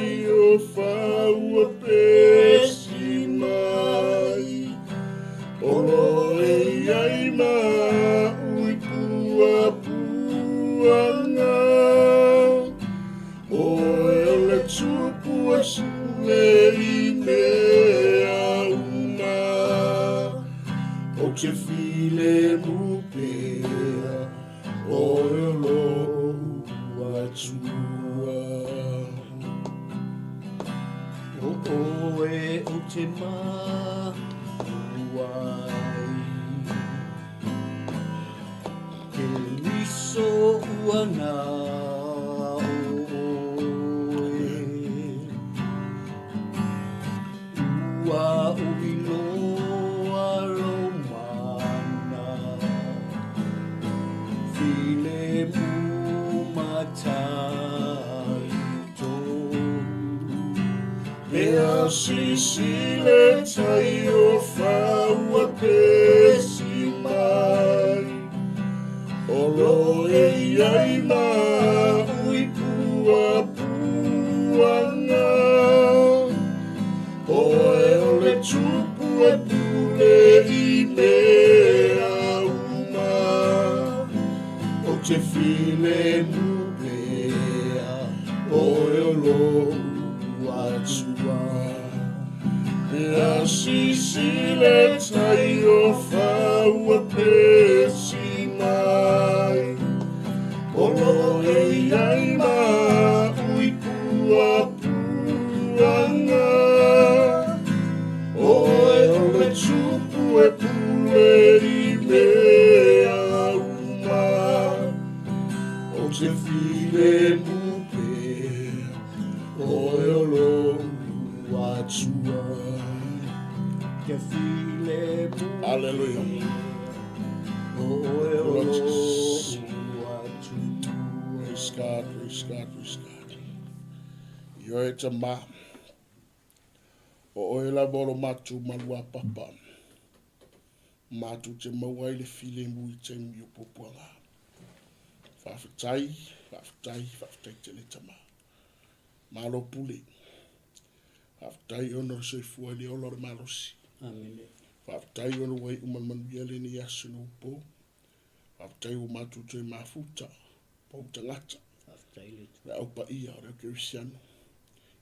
tai o whaua pesi mai. Olo e ai ma ui pua puanga. Oe o le tupu a sule i mea uma. O te file mupea, oe o lo atua. Oe o te mauai, ke miso uana oe, ua uiloa lo mana, file mu matai tonu. Mea sisile tai o whaua pesi mai. Olo e ai ma ui pua puanga. Oe o le tupu e pule i mea uma. O te file mupea, oe o lo atua. Mea sisile tai o whaua pesi mai. Olo e ai ma ui pua puanga. Oe o le tupu e pule i mea uma. O te file mupea, oe o lo atua. Te file mu. Hallelujah. Oe o Lord lo Jesus. atua. Praise God, praise God, praise God. Yo e te ma. O oe la bolo matu malua papa. Matu te mawai le file mui te mi o popuanga. Whawhitai te le tama. Malo pule. Whawhitai ono soifua le olo re malosi. Amen. Whawhitai ono wai umanmanuia le ni asu no upo. Whawhitai o matu te mafuta. Pau tangata. Le au pa ia o reo kerisiano.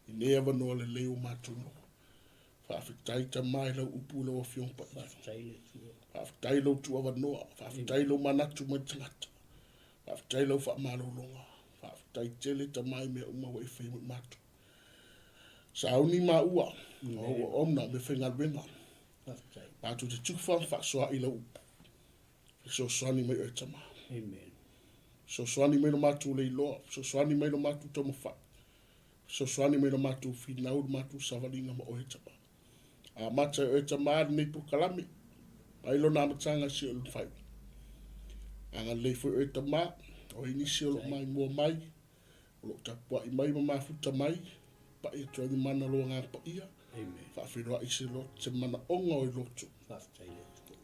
I nea wanoa le leo matu no. Whawhitai ta mai lau upu lau afiong pa ia. Whawhitai lau tua wanoa. Whawhitai lau manatu mai tangata. Whawhitai lau whaamalo longa. Whawhitai tele ta mai mea uma wa i whaimut matu. Sauni ma ua. O omna me whenga wenga. Matu te tukwha whaksoa i lau upu. So swani mai o tama. Amen. So swani mai no matu le iloa. So swani mai no matu tomo wha. So swani mai no matu whinau matu savalinga ma o tama. A mata o tama nei pukalami. Ailo na matanga si o lufai. Anga leifo o tama. O inisi o mai mua mai. O lo tapua i mai ma mafuta mai. Pa i tuani mana lo ngā pa ia. Amen. Whawhiroa isi lo te mana onga o i lotu.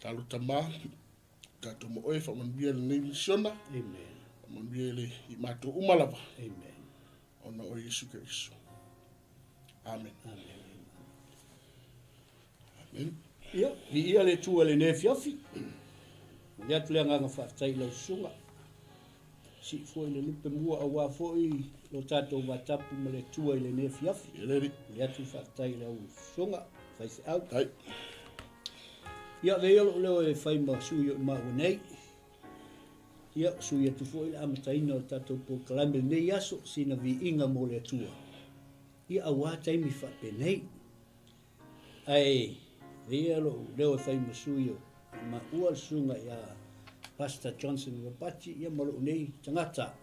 Talo tama. Tato mo oe whamanuia le nei misiona. Amen. Whamanuia le i mato umalava. Amen. Ona o Yesu Keriso. Amen. Amen. Ia, ia le tua le ne fiafi. Le atu le nganga whaftai lau sunga. Si foi le lupe mua awa foi lo tatou watapu ma le tua i le ne fiafi. Eleri. Le atu whaftai lau sunga. Whaise au. Hai. Ia le ilo leo e whai ma sui o ma nei. Ia sui atu foi le amataina o tatou po kalame le nei aso sina vi inga mo le tua. Ia awa taimi whape nei. Ai, le ilo leo e whai ma sui o ma ua sunga ia Pastor Johnson Wapati ia malo nei tangata.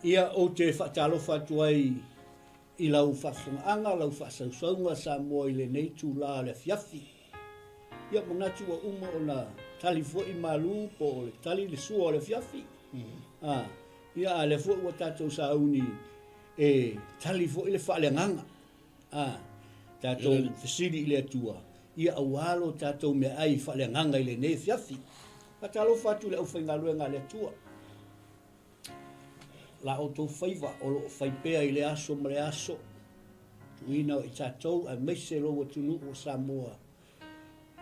Ia o te whaatalofa tuai i lau whaafonga lau whaasausaunga sa mua i le nei tū la le fiafi. Ia mangatu wa uma o na tali fo i malu po le tali le sua o le fiafi. Ia le fo ua tatou sa uni e tali fo i le whaaleanganga. Tatou fesiri i le atua. Ia awalo tatou me ai whaaleanganga i le nei fiafi. Patalo fatu le au whaingalue ngā le atua. La o tō whaiva o lo whaipea i le aso ma le aso. tuina o i tātou a meise lo tunu o Samoa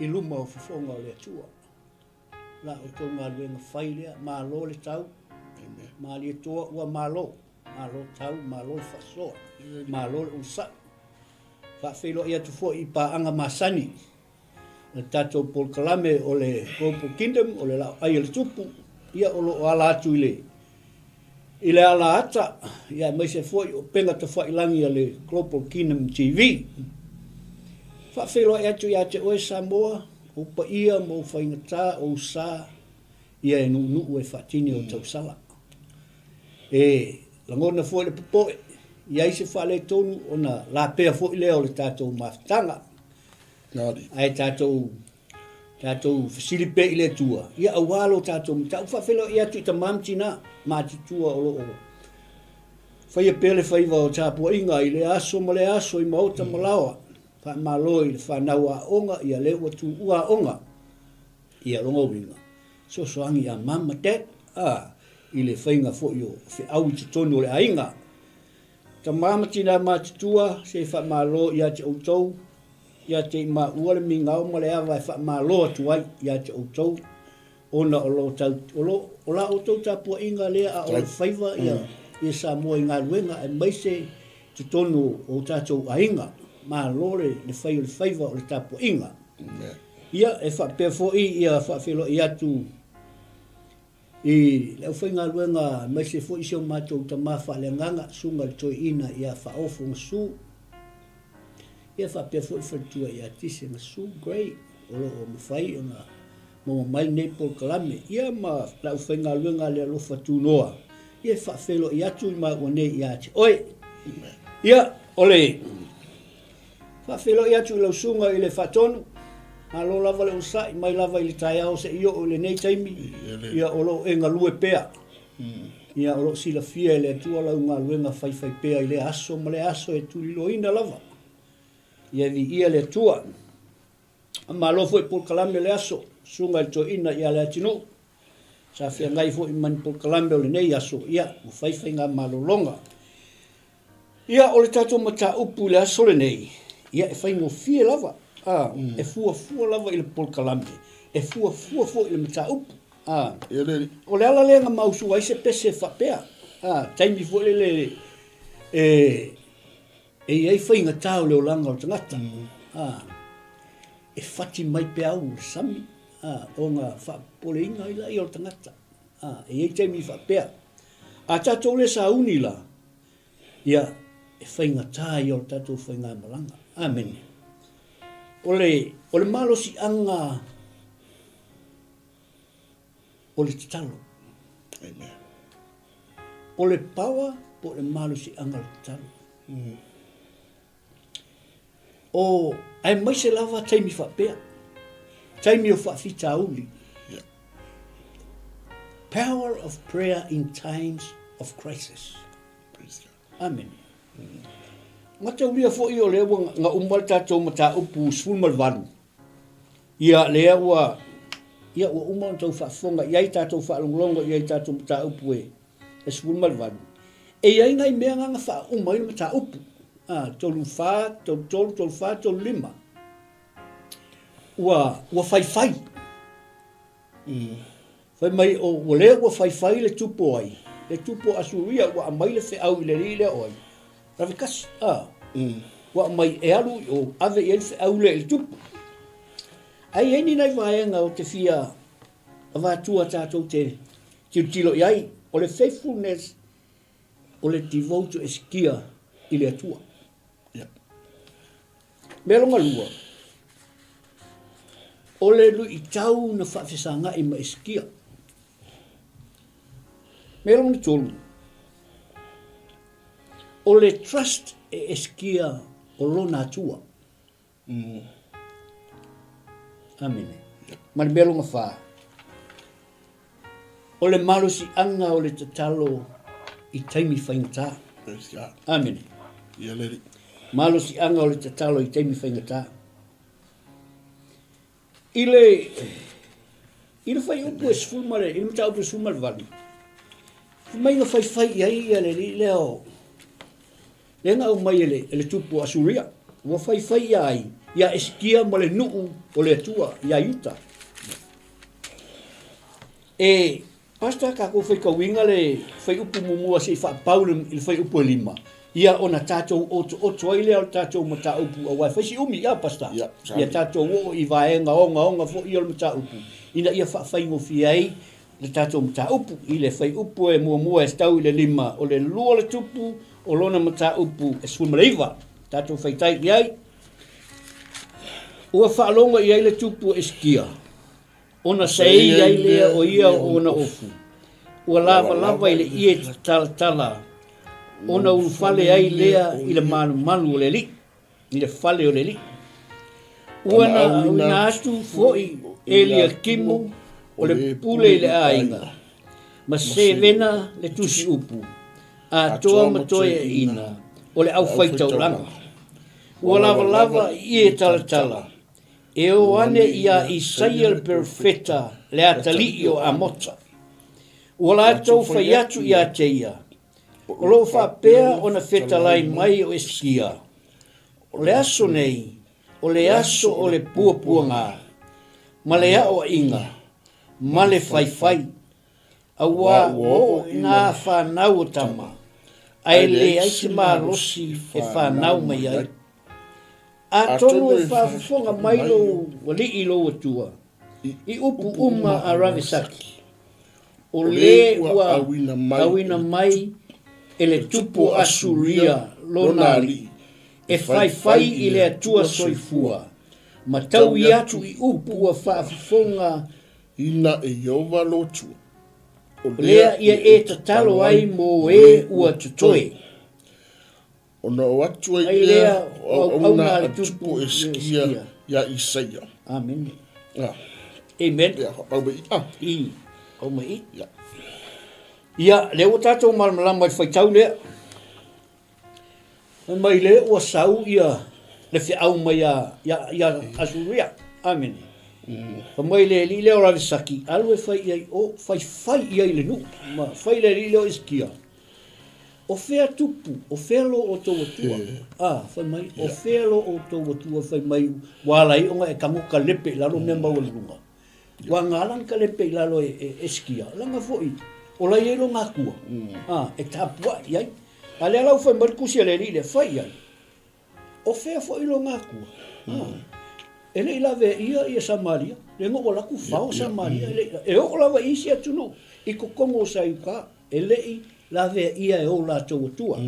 i luma o fifonga o le atua. La o tō ngā luenga whai lea, mā lo le tau, mā lia toa ua mā lo tau, mā lo le whasoa, mā lo le unsa. Whawhelo ia tu fo i pāanga māsani. Le tātou Paul Kalame o le Global Kingdom, o le LAOAI le tupu, ia o lo ala atu i le ala ata, ia mai se fo i o penga ta whailangi a le Global Kingdom TV. Whawhelo ia tu ia te oe Samoa, o pa ia mo whaingatā o sā, ia e nuu e whatini o tau sala. Langona fo i le popoe, ia i se whale tonu o na la pea fo i leo le tātou mawhitanga. Ai tātou fasilipe i le tua. Ia awalo tātou mita. Ufa whelo ia tu i ta mamtina mātitua o loo. Whaia pele whaiva o tāpua inga i le aso ma le aso i mauta malawa. Wha malo i le whanau a onga i a lewa tu ua onga. I a longo winga. So soangi a mama dad. I le whainga fo i o au i te tonu o le ainga. Ta mamatina mātitua se wha malo i a te outou. Ia te ma ua le mingau ma le awa e wha ma loa tuai ia te outou. Ona o lo tau, o la outou tāpua inga lea a o le whaiva ia Samoa i ngā luenga e maise te tonu o tātou a inga. Ma lore le whai o le whaiva o le tāpua inga. Ia e wha pia fo ia wha whilo i atu i leo whai ngā luenga maise fo i seo mātou ta mawha le nganga sunga le toi ina ia wha ofu ngasu. Ia whapea fo i whatua i atise na su grey o lo o mawhai o nga mo mai nei Paul Kalame. Ia ma lau whainga luenga le alofa tūnoa. Ia whawhelo i atu i maa o nei i ate. Oi! Ia, ole! Whawhelo i atu i lau sunga i le whatonu. A lo lava le usa i mai lava i le tai au se i o le nei taimi. Ia o lo e ngā lue pea. Ia o lo sila fia i le atua lau ngā luenga whai pea i le aso ma le aso e tulilo ina lava. Ia vi ia le tua. Ma lo foi Paul Kalame le aso. Sunga i to ina ia le atinu. Sa fia ngai foi man Paul Kalame o le nei aso. Ia, mo whai ngā malolonga. Ia o le tato mata upu le aso le nei. Ia e whai ngō fie lava. E fua lava i le Paul Kalame. E fua i le mata upu. O le ala lenga mausu ai se pese whapea. Taimi foi le e iei whainga tāu leo langa o tangata. E whati mai pe au sami. O ngā whapole inga i lai o tangata. E iei teimi whapea. A tātou le sa uni la. Ia e whainga tā i o tātou whainga malanga. Amen. O le malosi anga o le tatalo. Amen. O le pawa po le malosi anga o le tatalo. O ai mai se lava taimi whapea. Taimi o whawhita uli. Power of prayer in times of crisis. Amen. Mata ulia fo i o lewa nga umal tātou mata upu sfulmal vanu. Ia lea ua umal tau whafonga. Iai tātou whalonglonga, iai tātou mata upu e sfulmal vanu. E iai ngai mea nga wha umai mata upu. Tolu wha, tolu wha, tolu lima. Ua whai. Whai mai o lea ua whai le tupu ai. Le tupu asuria ua amai le wheau i le ri le oi. Rawe kasi. Ua amai e alu o ave i le wheau le tupu. Ai eni nei vaenga o te fia a vātua tātou te tilo i ai. O le faithfulness, o le devote eskia i le atua. Mea longa lua. O le lu i tau na whawhisanga i ma eskia. Mea longa tolu. O le trust e eskia o lona atua. Amen. Mani mea longa wha. O le malusi anga o le tatalo i taimi whaingatā. Amen. Ia leri. Malusi anga o le tatalo i taimi whaingatā. I le whai upu e sfulmare, i le mata upu e sfulmare vani. Mai nga whai i ai ia le leo Lenga o mai ele tupu asuria. Ua fai ai. Ia eskia mo le nuu o le atua. Ia yuta. E pasta ka ko fai kauinga le fai upu mumua si fa paule il fai upu lima. Ia ona tatou oto ai le tatou mata upu a wai fai si umi ia pasta. Ia tatou o i vaenga onga fo i o mata upu. Ina ia fa fai ngofi ai le tatou mata upu i le fai upu e mua e stau i le lima o le lua le tupu o lona mata upu e sumaleiva. Tatou fai tai i ai. Ua fa alonga i ai le tupu e skia. Ona sei ai lea o ia o na ofu. Ua lava i le ie tala. Ona unu fale ai lea i le malu o le li. I le fale o le li. Ua na atu foi e lia kimo o le pule i le ainga. Ma se vena le tusi upu. A toa matoe ina o le au faitau langa. Ua lava i e tala. E o ane ia 𝚘𝚑𝚑𝚡 le atali o a mota. Ua la tau fai atu i a teia. O lo whapea o na whetalai mai o eskia. O le aso nei, o le aso o le puapuanga. Ma le ao inga, ma le fai. Aua o ngā whanau o tama. Ai le aisi mā rosi e whanau mai ai. A tonu e whaafonga mailo wa li i lo atua. I upu uma a Ravisaki. O le ua awina mai e le tupu asuria lonali. E fai i le atua soifua. Ma tau i atu i upu wa whaafonga ina e iova lotu. O lea ia e tatalo ai mo e ua tutoe. Ona o atu ai lea o una a tupu e skia ia 𝚘𝚑𝚑𝚗𝚑. Amen. Amen. I. O mai. Ia, leo tatou malmalama i whaitau lea. Mai le ua sau ia le whiau mai ia asuria. Amen. Mai le li leo Ravisaki. Alu e whai iai o whai iai le nu. Ma whai le li leo iskia. O whea tupu, o whea lo o tō atua. Whai mai, o whea lo o tō atua whai mai. Wālai onga e kamuka lepe lalo mea maua. Wa ngalang ka lepe lalo e eskia. Langa fwoi. O lai e lo ngā kua. E tāpua iai. A lea lau whai marikusia le li le whai iai. O whea fwoi lo ngā kua. E le ilawe ia Samaria. Le ngo laku whao Samaria. E o lawa isi atunu. I kokongo sa iuka. E lei lawe ia e o la tau atua.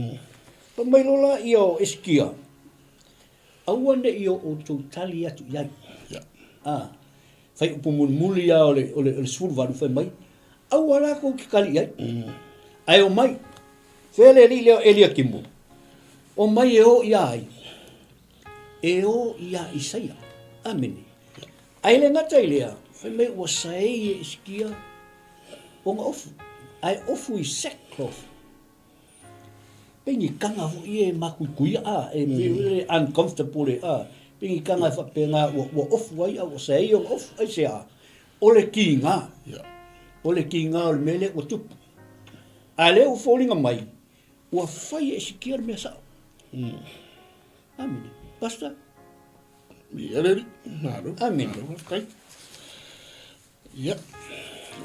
Pa mai lola ia o eskia. Aua ne ia o tau tali atu iai. Whai upo muli ia o le survaru whai mai. Aua la kou ki kali iai. Ai o mai. Whele li leo elia kimbo. O mai e o ia ai. E o ia Isaia. Amene. Ai le ngata ilea. Whai mai ua sae e eskia. O nga ofu. Ai ofu I sackcloth. Pengi kanga fu I e makuikuia e very uncomfortable Pengi kanga whapenga ua ofu ai ua sae o ofu ai se Ole ki ngā. Ole ki ngā o le mele ua tupu. A leo fōlinga mai. Ua whai e sikia le mea sao. Amene. Pasta? Miereri. Naro. Amene. Ia.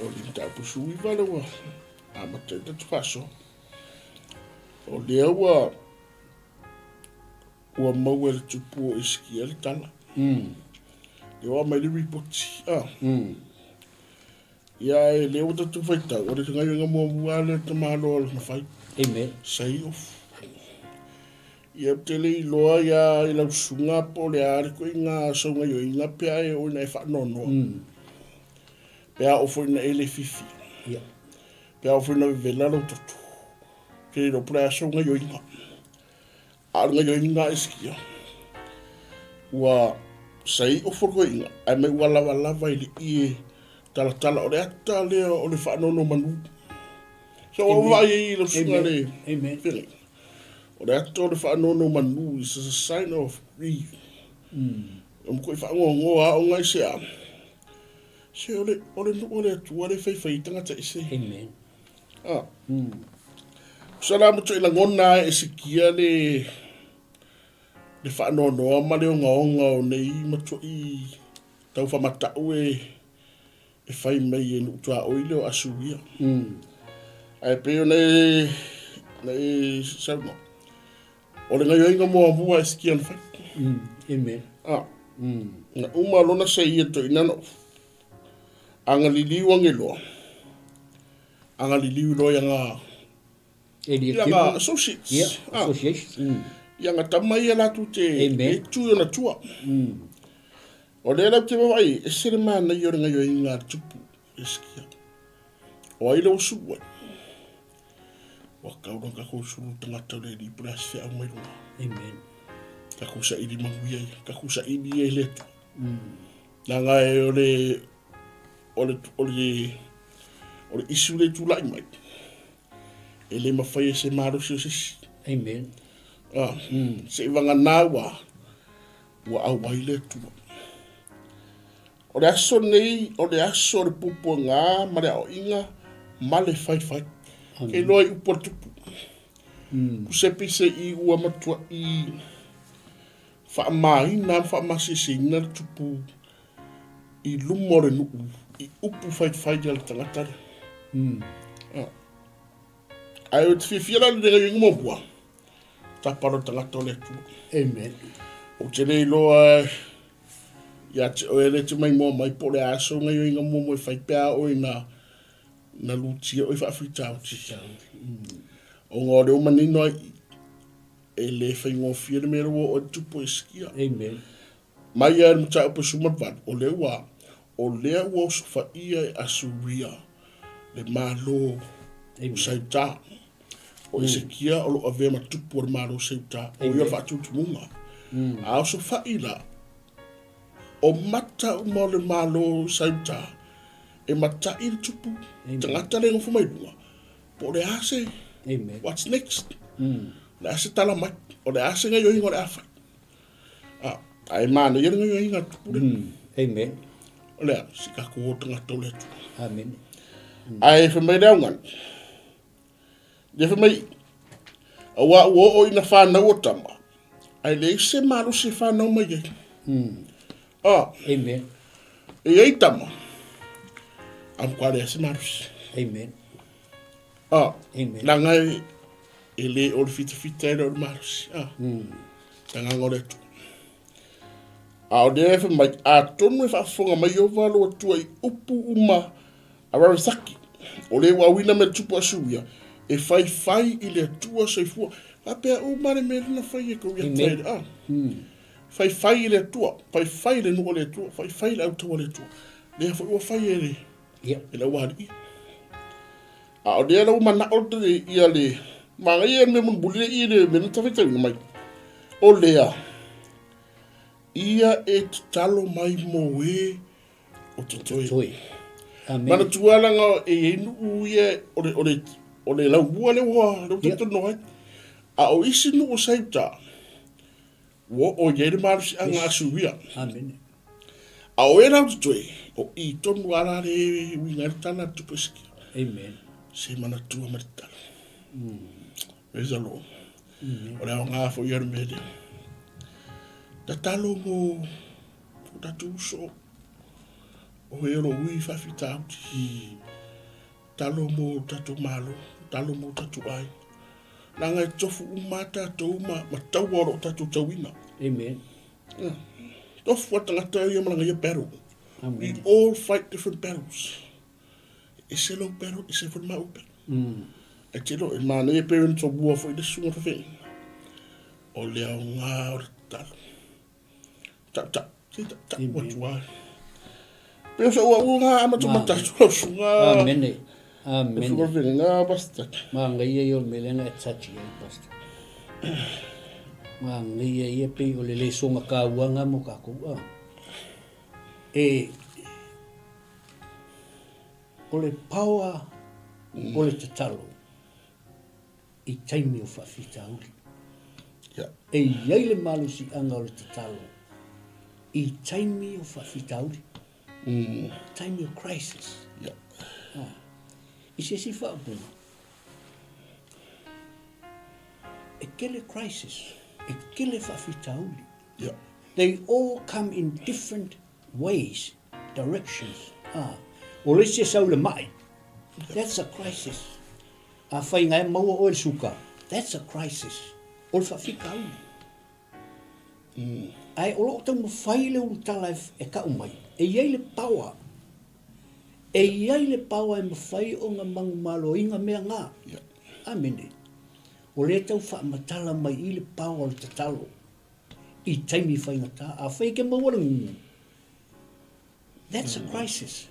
O li tapu sui wale wa. Amate tatu faso. O lea ua mau e le tupu o iskia le tala. Lea mai le ripoti. Ia e lea tatu whaitau. O le ngai nga mua le tamalo ala na whai. Amen. Sai ofu. Ia tele I loa ia I lau sunga po le ariko I ngā saunga yo I ngā pia e o ina e whanonoa. Pea ofo ina ele fifi. Pea ofo ina vela lau totu. Kei ro prea saunga yo inga. Arunga yo inga eskia. Ua sai ofo ko inga. Ai mai ua lava I le ie tala o le ata leo o le whanono manu. So o vai I lau sunga le. Amen. O le ata o le whanono manu is a sign of grief. O mko I whangongoa o ngai se a. Se ole nuko le atua le whai tangata I se. Amen. Salamu tu ila ngona e sikia le whaanonoa ma leo ngaonga o nei matua i tau whamatau e whai mai e nutua o i leo asuia. Ai peo nei sauna. O le ngai inga mua mua e sikia na whai. Amen. Na uma lona sa ia to inano. Anga liliu angeloa. Anga liliu loa Yanga associates. Yeah, associates. Yanga tamai ala tu te e tuyo na tua. O le lau te mawai, e sere maa na yore ngai o inga tupu e skia. O aile o suwa. Wa kaura ka kou suru tangata le li pura se au mai runga. Amen. Ka kou sa ili manguia, ka kou sa ili e le tu. Nanga e o le isu le tu lai mai. E le mawhai e se maro si o sisi. Amen. Se iwanga nā wa au waile tua. O le aso nei, o le aso le pupo ngā, ma le au inga, ma le whai. Ke loa i upo tupu. Kusepi se i ua matua i whaamaina, whaamasisina le tupu i lumore nuu, i upu whai le tangatare. Ai o te whiwhiara le renga yungu mopua. Taparo tangata o le tu. Amen. O te rei loa, ia te oere te mai mua mai po le aso ngai o inga mua whai pēa o ina na lutia o i whaafitau. O ngā reo manino e le whai ngō whiere mera o tupu e skia. Amen. Mai e mta upa sumatwan, o lea ua sofa ia e asuria le malo saita. O i se kia o lo ave ma tupu o le malo saita. O ia whaatutumunga. A o sofa ila o mata uma o le malo saita. E mata i le tupu. Tangata le ngofu mai dunga. Po le ase. Amen. What's next? Le ase tala mai. O le ase ngai o inga o le awhai. Ai mana ia ngai o inga tupu le. Amen. O lea, si ka kua tangata o le tupu. Amen. Ai whamai reo ngan. Ia whamai. Awa ua o ina whanau o tama. Ai le se maru se whanau mai e. Amen. E ei tama. Am kwa lea se maru se. Amen. Amen. Nangai e le o le fita e le o le maru se. Tanga ngore tu. A o le whamai a tonu e whaafonga mai o walo atua i upu uma a rarisaki. O le wawina me tupu asuia. E whai i le atua saifua. Apea o mare me rina whai e kau ia taere. Whai i le atua. Whai le nua le atua. Whai le autawa le atua. Le hawha ua whai e le. E la wari i. A o le lau mana o te ia le. Manga ia me mun buli i le mena tawhitau na mai. O lea. Ia e talo mai mo e o te toi. Mana tualanga e enu uia o le lau bua le wa le uta noi. A o isi nu o saita. Wo o yere marisi a ngā suia. Amen. A o e rau te toi. O i tonu ala le winga tana tupuski. Amen. Se mana tua maritala. Praise the Lord. O le au ngā fo yere mele. Ta talo mo tatu so. O e ro ui whawhitauti. Talo mo tatu malo. Talo mo tatu ai. Nanga e tofu umata tau ma tau oro tatu tauina. Amen. Tofu atangata ia malanga ia battle. Amen. We all fight different battles. E se lo battle, e se for ma upe. E te lo, e mana e parents o bua fo i le sunga whawhi. O lea o ngā ora talo. Ta, what you are. Pero sa ua ngā amatu matatu sunga. Amen. Amen. Sunga whawhi ngā basta. Manga ia i o melenga e tachi ai basta. Manga ia i e pe o le songa ka uanga mo ka kua. O le power o le tatalo i taimi o whawhitauri. E iai le malusi anga o le tatalo i taimi o whawhitauri. Time of crisis. I se si whaapuna. e kele crisis, e kele whawhitauli. Yeah. They all come in different ways, directions. O le se sau le mai, that's a crisis. A whai ngai maua o le suka, that's a crisis. O le whawhikauli. Ai o lo tau mawhai le urutala e ka umai, e iei le power. E iei le power e mawhai o ngā mangu malo inga mea ngā. Amene. O le tau whaamatala mai i le power le tatalo. I taimi whaingata, a whai ke maua ngungu. That's a crisis.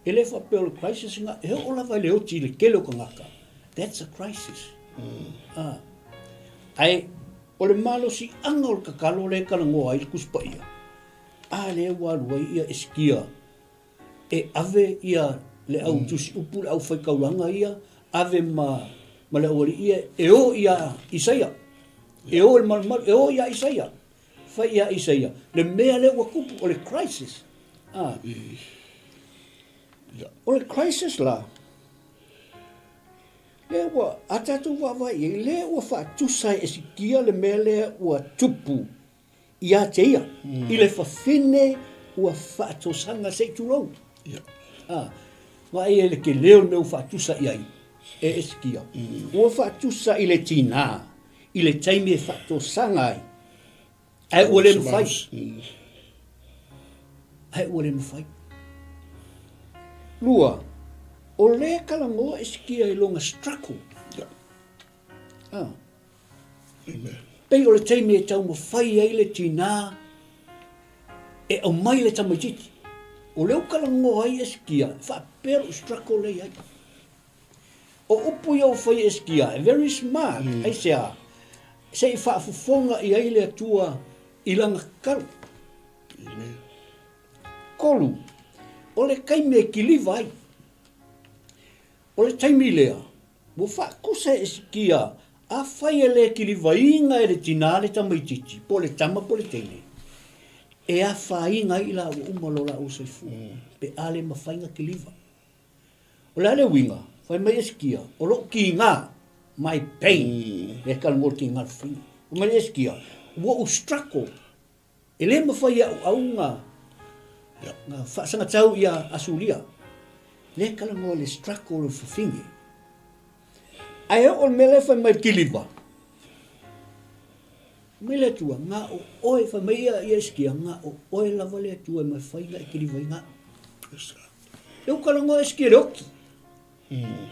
E le whapeo le crisis nga, e o lawa le oti le kelo ka ngaka. That's a crisis. Ai, o le malo si anga o le kakalo le kalangoa i le kuspa ia. A le walua ia eskia. E ave ia le au tusi upu le au whaikauranga ia. Ave ma le awari ia. E o ia Isaia. E o ia Isaia. Whai ia Isaia. Le mea le wakupu o le crisis. O le crisis la. Le wa atatu wa le wa fa tusa esikia le mele wa tupu ia teia i le fa fine wa fa tosanga se tulo wa ia le ke leo me fa tusa ia e esikia wa fa tusa i le tina i le taimi fa tosanga ai o le fai lua o le kalangoa eskia i longa struggle. Pei o le teimi e tau mawhai ai le tina e au mai le tamaititi. O leo kalangoa ai eskia, whapero struggle le ai. O upu iau whai eskia, very smart, ai sea. Se i whaafufonga i ai le atua i langa karu. Kolu, o le kaime kiliva ai. O le taimi lea, mo whaakusa eskia, a whai e le kiliva inga e le tinale tamaititi, po le tama po le teine. E a whai inga i la umalola o saifu, pe ale mawhainga kiliva. O le ale winga, whai mai eskia, o lo ki ngā, my pain, e kalango ki ngā whinga. O mai eskia, wo u struggle, e le mawhai au ngā, ngā whaasanga tau ia asulia. Le kalango le struggle o whawhingi. Ai o mele whai mai kiliva. Mele tua, ngā o oe whai mai ia eskia, ngā o oe lava le tua mai whainga e kiliva i ngā. Leu kalango eskia roki.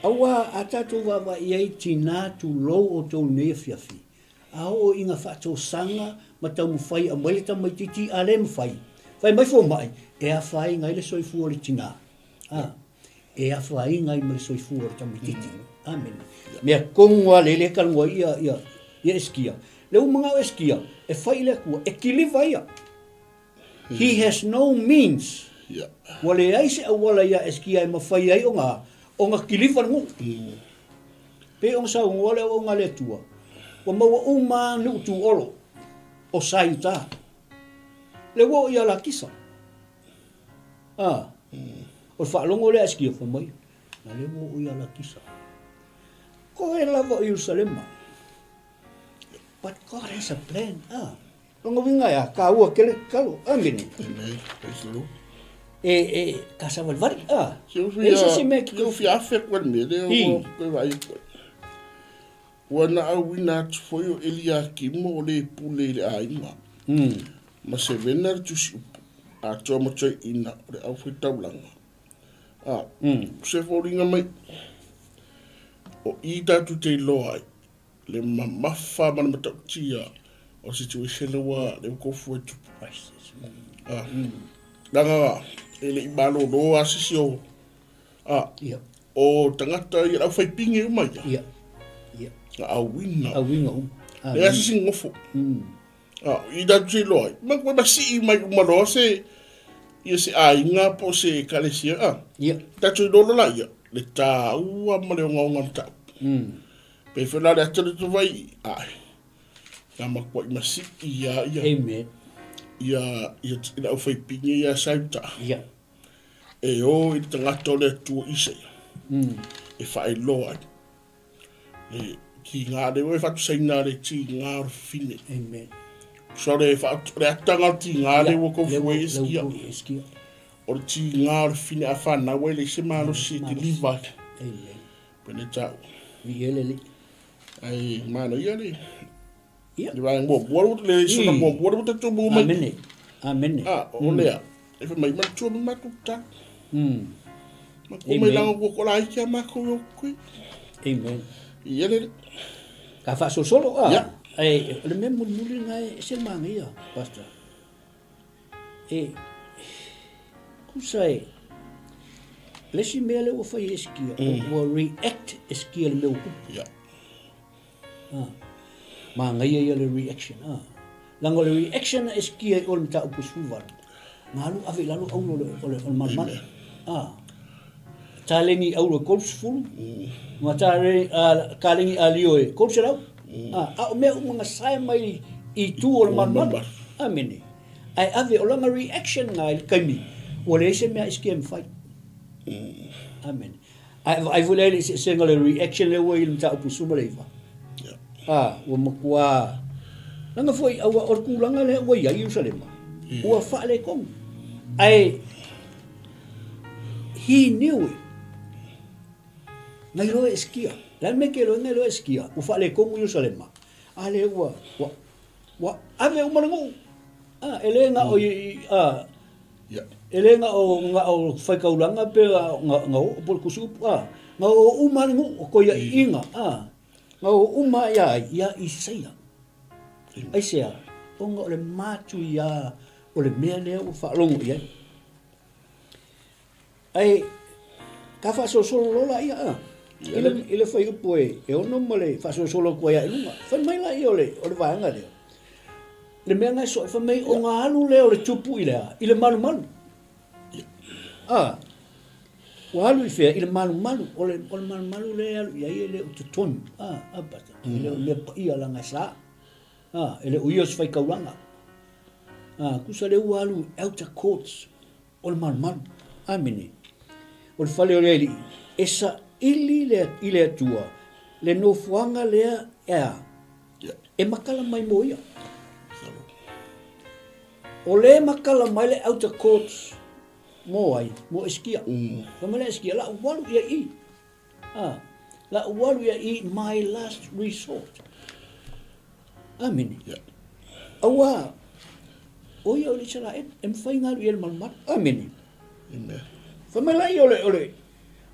Aua atatu wawa iei tina tu lou o tau nea fiafi. A o inga whato sanga ma tau mwhai a maile ta mai titi a le mwhai. Whai mai fo mai, e a whai ngai le soifu o le tina. E a whai ngai mai soifu o le tamititi. Amen. Mea kongua le kalungua ia eskia. Leu mga o eskia, e whai le kua, e kiliva ia. He has no means. Wale aise a wala ia eskia e mawhai ai o ngā kiliva ngu. Pe o ngā wale o ngā le tua. Wa maua uma nu tu olo. O sai ta. Le wo ia la kisa. O whaalongo le eskia wha mai. Na le wo ia la kisa. Ko e lava o Yerusalema. But God has a plan. Longa winga ya, ka ua kele kalo. Amen. Ka sa walvari. Keu fi afe kwa mele o kwe vai. Wana au wina atu foi o Elia Kimo o le pule le aima. Ma se vena tusi upu. A toa matoi ina o le au fai taulanga. Se fōringa mai. O i tatu te loai. Le mamafa mana matau tia. O situation wa le kofu e tupu. Danga ele i malo loa asisi o. O tangata i au fai pinge o mai. Au wina. Le asisi ngofo. I tatu te loai. Ma kwa basi i mai umaloa se. Ia se ainga po se kalesia. Tatu i lolo la ia. Le tā ua ma le o ngau ngam tau. Pe whena le atare tu vai. Nga makwa i masi ia. Amen. Ia au whai pinge ia sauta. E o i tangata o le atua isai. E whae loa. E ki ngā re oe whatu saina re ti ngā o whine. Amen. So re whatu re atanga ti ngā re wako fwe eskia. Eskia. O re ti ngā o whine a whana wai le se maro si te liva. Amen. Pene tau. Mi ele li. Ai mana ia re. Ia. Ni vai mo bora le so na mo bora te tu mo mai. Amen. Amen. Ah, o lea. E fa mai ma tu ma tu ta. Ma ko mai Amen. lang ko la ia ma ko yo ko. Amen. Ia le. Ka fa solo Ia. Ai le me muli ngai se mangia pastor. Kusai. Lesi mele o fa eskia o react eskia le meu. Ia. Ma ngai ia le reaction. Lango le reaction eskia o mta o pusuvar. Ngalu ave lalu au o mamma. Talengi au o kolful. Ma tare kalengi alio e kolfsarau. A me mga sai mai I tu o mamma. Amene. Ai ave o langa reaction ngai kaimi. O le se me eskia mfai. Amen. Ai volele se ngale reaction le wo il mta o pusuma le va. O makua. Langa foi au o kulanga le wo ia Jerusalem. O fa le kom. Ai he knew it. Ngai lo eskia. La me ke lo ngai lo eskia. O fa le kom Jerusalem. Ale wa ave o mango. Ele nga o ele nga o fai kaulanga pe nga o por kusup nga o umango ko ia inga nga o uma ia Isaia. Ai sea o nga le matu ia o le mea lea o whaalongo ia. Ai ka wha solo lola ia ile whai upo e ono male wha solo kua ia ilunga whai mai la ia o le vahanga lea le mea ngai so whai mai o ngā alu lea o le tupu i lea i le malu malu o alu I whea i le malu malu o le malu malu lea alu ia i le o te tonu apata ile o lea pa ia langa sa ele o ios whai kauranga kusa le ua alu outer courts o le malu malu amene o le whale o le esa ili le atua le nofuanga lea e makala mai mo ia o le makala mai le outer courts mo ai mo eskia kama le eskia la walu ia I la walu ia I my last resort amen awa o ia o le sala em fai ngalu ia le malmat amen famela ia ole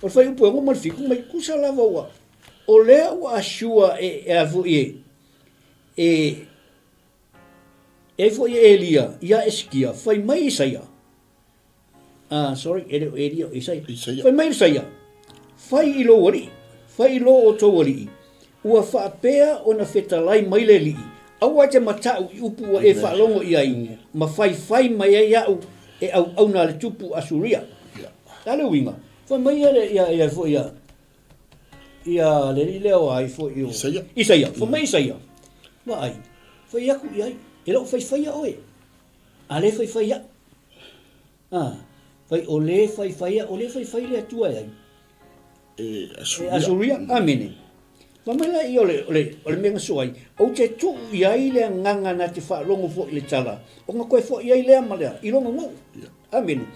o fai upo ngo mal fiku mai kusa lava wa o le wa ashua e avu e fo Elia ia eskia fai mai Isaia sorry Elia Isaia fai mai Isaia fai ilo wari fai ilo o to wari ua fa pea ona fetalai mai le li awa te matau I upu e fa longo ia I ma fai mai ia e au na le tupu Asuria tale winga fai mai ia fo ia le LAOAI fo Isaia fai mai Isaia wa ai fai aku ia elo fai oe ale fai ia fai ole fai le tua ia Asuria amene mamela I ole menga soai o te tu ia I le nganga na te whaalongo fo I le tala o nga koe fo ia I lea malea I longa ngau amene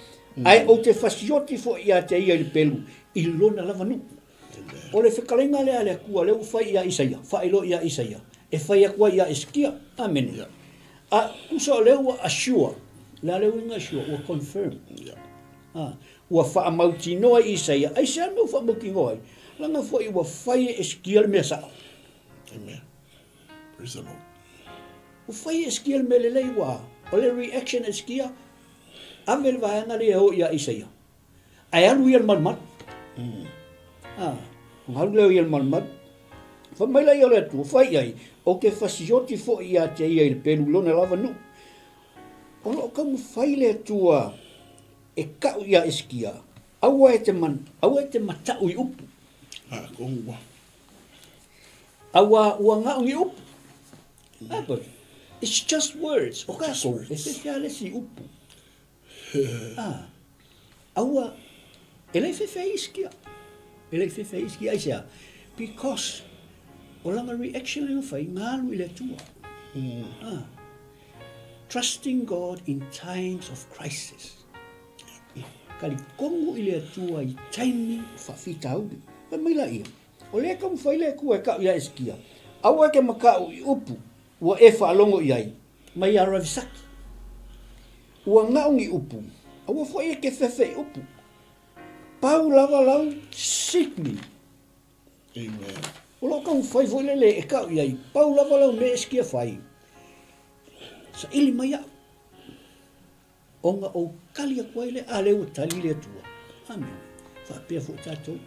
ai o te fasioti fo ia te ia I pelu I lona lava nuku o le whekalenga lea le kua leu fai ia Isaia whaelo ia Isaia e fai a kua ia eskia amene kusa o leu assure la leu inga assure o confirm ua whaamauti noa Isaia ai sea meu whaamauti noa langa fo I ua fai eskia le mea sao amen praise the Lord o fai eskia le mele lei wa o le reaction eskia ame le vahanga le o ia Isaia ai alu ia le malmat ngalu leo ia le malmat fa mai la ia le tu fai ai o ke fasioti fo ia te ia le pelu lona lava nu o lo kamu fai le tua e kau ia eskia awa e te matau I upu kongwa awa ua ngau I upu it's just words o kako e se fia le si upu awa ele fe iskia ai sea because o langa reaction le fai ngalu ile tua. Trusting God in times of crisis. Kali kongu ile tua I timing fa fitau. Pa mai la ia. O le ka mfai le ku e ka ia eskia. Awa ke makau I upu. Wa e fa longo iai. Mai ara visaki. Ua ngaungi upu. Awa fo e ke fefe upu. Pau lava lau seek me. Amen. O lo kau fai fo le e ka iai. Pau lava lau me eskia fai. Sa ili mai au. Onga o kalia kwaile a leo tali le tua. Amen. Fa pia fo tatou.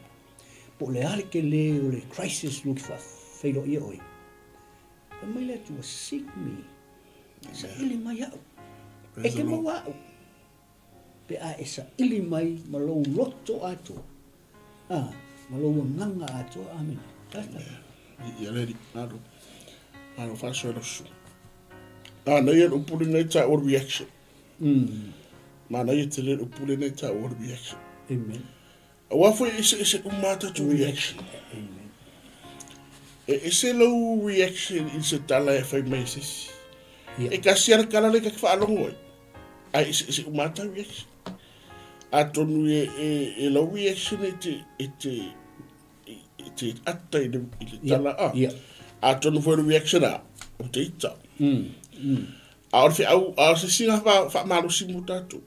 Po le ale ke le o le crisis luki fa feilo ia oi. Pa mai le tua seek me. Sa ili mai au. E ke mawa au. Pe a e sa ili mai malou loto ato. Malou nganga ato. Amen. Tata. Ia leri. Aro faso ero su. Na ia upuli nei ta or reaction. Mana ia te le upuli nei ta or reaction. Amen. Awa foi ese umata to reaction. Amen. Ese low reaction in se tala e fai meses. Yeah. E ka siara kala le ka whaalongo. Ai ese umata reaction. A tonu e low reaction e te ata i le tala a. Yeah. A tonu foi reaction a. O te ita. A orfe a se singa fa malu si mutato.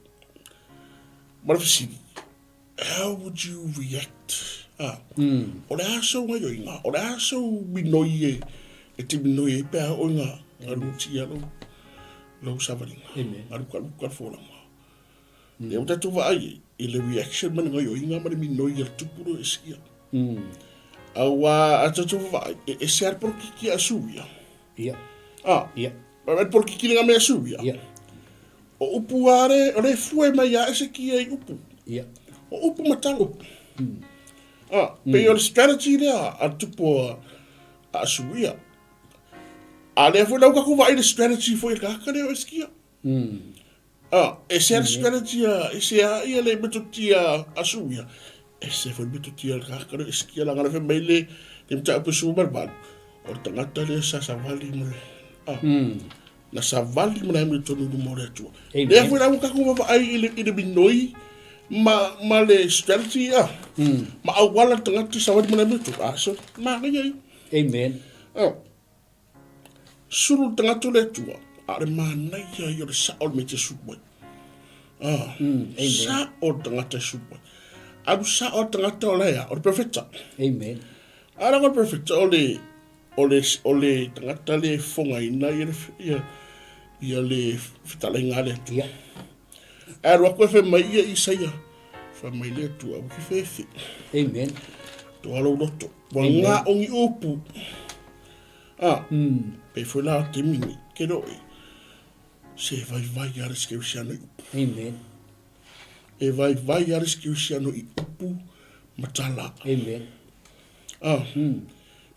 Marfe singi. How would you react? O le aso nga yoinga. O le aso minoi e te minoi e pēa o nga. Aru tia lo savaringa. Amen. Aru ka fōlanga. E o tatu wa ai. I le reaction man nga yoinga mani minoi e tupuro e skia. Awa a tatu wa ai. E se arporo kiki a suia. Yeah. Yeah. Ma por kiki nga me a suia. Yeah. O upu are, o le fue mai a ese ki e upu. Yeah. O upu matalo. Pe o strategy lea a tupu a suia. A le fue lau kaku vai le strategy foi ka kare o eskia. E se a strategy e se a ia le metutia a suia. E se foi metutia ka kare o eskia la ngana fe mai le te mta upu suwa barban. O tangata le sa savali mo le. Na savali mo na me tonu mo le tua. Le fue lau kaku vai i le binoi. Ma le strategy ma awala tangati sawad mo na mito aso ma ngai. Amen. Suru tangatu le tua are ma nai yo le sa ol me te supo. Amen. Sa o tangata supo. Abu sa o tangata o le o perfecta. Amen. Ara o perfecta o le tangata le fonga ina ia le fitalenga le tua. Era o fe mai ia isaia. Fa mai le tua o ki fefe. Amen. To alo loto. Wa nga ongi upu. Pe foi la te mini. Ke roi. Se vai ara skiusiano. Amen. E vai ara skiusiano I upu matala. Amen.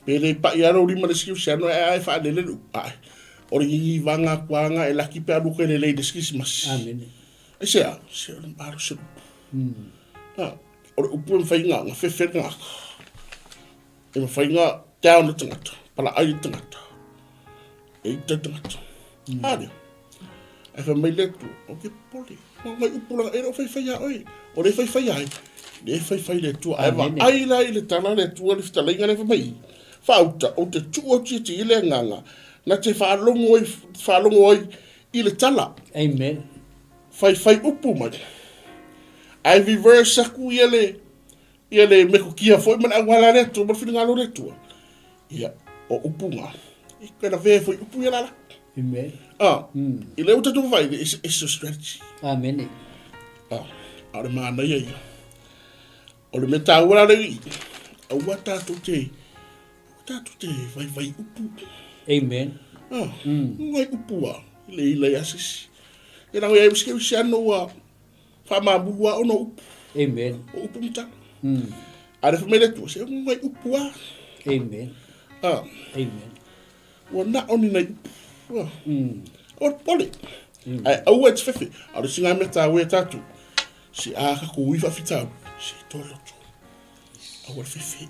Pe le pa ia ro lima skiusiano ai fa le lu. O ri vanga kwanga e laki pe alu ke le deskismas. Amen. E se aro se. O upu me whainga, ngā whewhere ngā. E me whainga down the tangata, pala ai tangata. E te tangata. Hārea. E wha mai letu, o ke pole. Ngai upura, e ro whaiwhaia oi. O re whaiwhaia ai. Le whaiwhai letua. E wa ai la I le tana letua, le whitalenga le whamai. Whauta, o te tua titi I le nganga. Na te whaalongo oi I le tala. Amen. Whai upu mai. Ai reverse aku ia le meko kia foi mana wala le tu ma fina ngalo le tu. Ia o upunga. I kana ve foi upu ia la. Amen. I le uta tu vai is a strategy. Amen. Ara mana ia. O le meta wala le. O wata tu te vai upu. Amen. Vai upu a. Le asis. Era o ia miske siano wa Fama bua ono upu. Amen. O upu mta. Ara fa mele tu se mai upu a. Amen. Amen. Wa na oni na upu. O pole. Ai au et fefe. Ara singa meta we tatu. Si a ka ko wifa fita. Si tolo tu. Au fefe.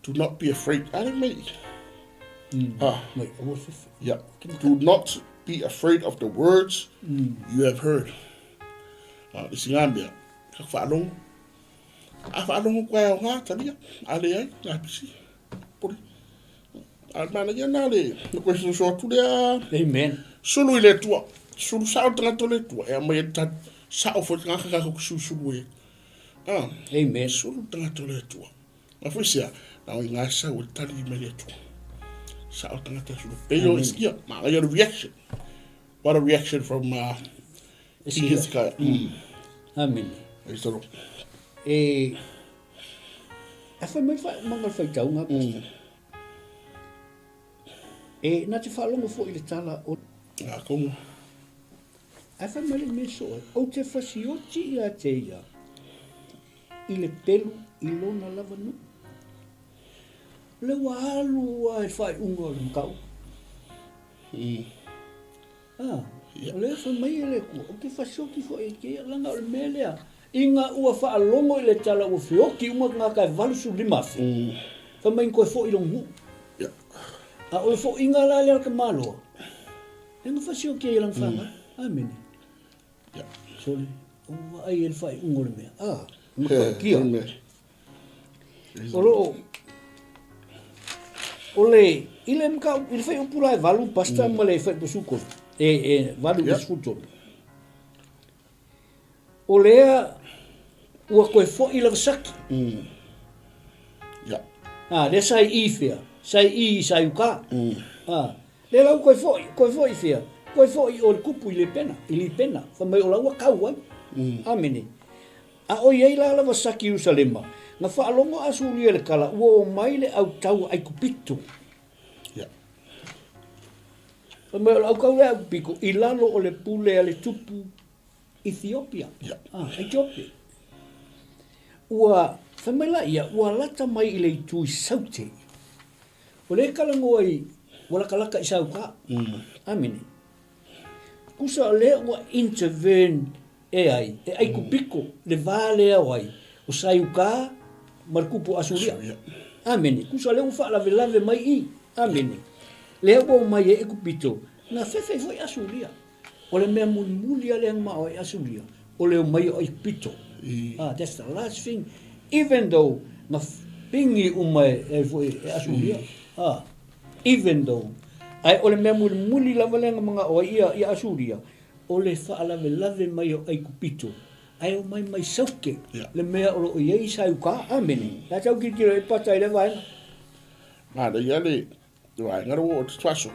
Do not be afraid. Ale mai. Mai, o se. Yeah. Do not be afraid of the words you have heard. Isingambia. Ka whaalongo. A whaalongo koe au ngā tania. Ale ai, ngā pisi. Pori. Mana ia nā le. Koe so lea. Amen. Sulu I le tua. Sulu sao tangata le tua. Ea mai ta sao fo ngaka kako sulu e. Amen. Sulu tangata le tua. Ma fo sia. Na o ngā sao o tali I mai le tua. Sao tangata sulu. Peyo iskia. Ma ia reaction. What a reaction from Hezekiah. Amen. Ai soro. A whai mai mangal whai tau ngā pasta. Nā te whalongo fo I le tala o... Ngā kongo. A whai mai le me so e. O te whasioti I a te ia. I le pelu I lona lava nu. Le wahalu a e whai ungo le mkau. Le whai mai e le kua. O te whasioti fo e kea langa o le melea. Inga ua whaalongo I le tala o whioki uma ngā kai valusu limafi. Whai mai koe fo I longu. A o le fo inga la le ka malo. Enga fasio ke lang fanga. Amen. Ja. Sorry. O ai el fai ungo le mea. Maka kia. Olo. Ole ile mka il fai upula valu pasta male fai posuko. Valu disfuto. Olea ua koe fo I la saki. Ja. Le sai ifia. Sai sai uka. Le lau koe foi fia. Koe foi o le kupu I le pena. Fa mai o lau kau ai. Amene. A o iei la lava saki Jerusalema. Nga whaalongo asulia le kala ua o mai le au tau ai kupito. Ja. Fa mai o lau kau le au kupiko. I lalo o le pule a le tupu Ethiopia. Ja. Ethiopia. Ua, fa mai la ia, ua lata mai I le tui saute. O le kalango ai, wala kalaka I sauka. Amene. Kusa o le ua intervene e ai kupiko, le vale au ai. O sauka, markupo asuria. Amene. Kusa le ufa lave mai I. Amene. Le ua mai e kupito. Na fefe foi asuria. O le mea muli a le ang mao ai asuria. O le mai o I pito. That's the last thing. Even though, na pingi umai e foi asuria. Even though ai ole mea muli lava lenga mga o ia asuria o le lave mai o ai kupito ai o mai sauke le mea o iei sauka amene la tau ki tiro e pata I le vai Ma da ia le vai ngaro o te twaso.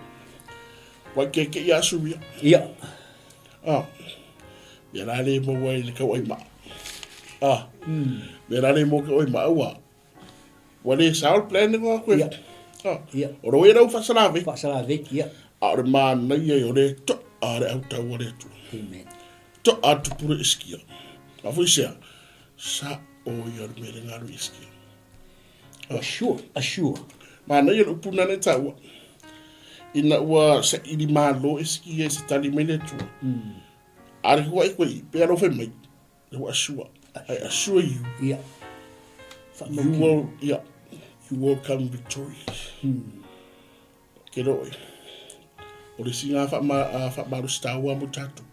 Wa ke ia asuria. Ia. Ya la le mo wai le kau ai ma. Me la le mo ke oi ma wa. Wa le saul plan ngo ko. Ia. O ro era u fasalave. Fasalave, ia. A re man nei o re to a re au tau o re tu. Amen. To a tupu iskia. A fui sea. Sa o ia me le ngaru iskia. Assure. Ma nei o puna ne tau. Ina ua sa ili malo iskia se tali me le tu. A re hua ikoi, pe aro fe mai. Ua assure. I assure you. Ia. You will come victorious. Ke roi. O le singa wha maru staua mo tatu.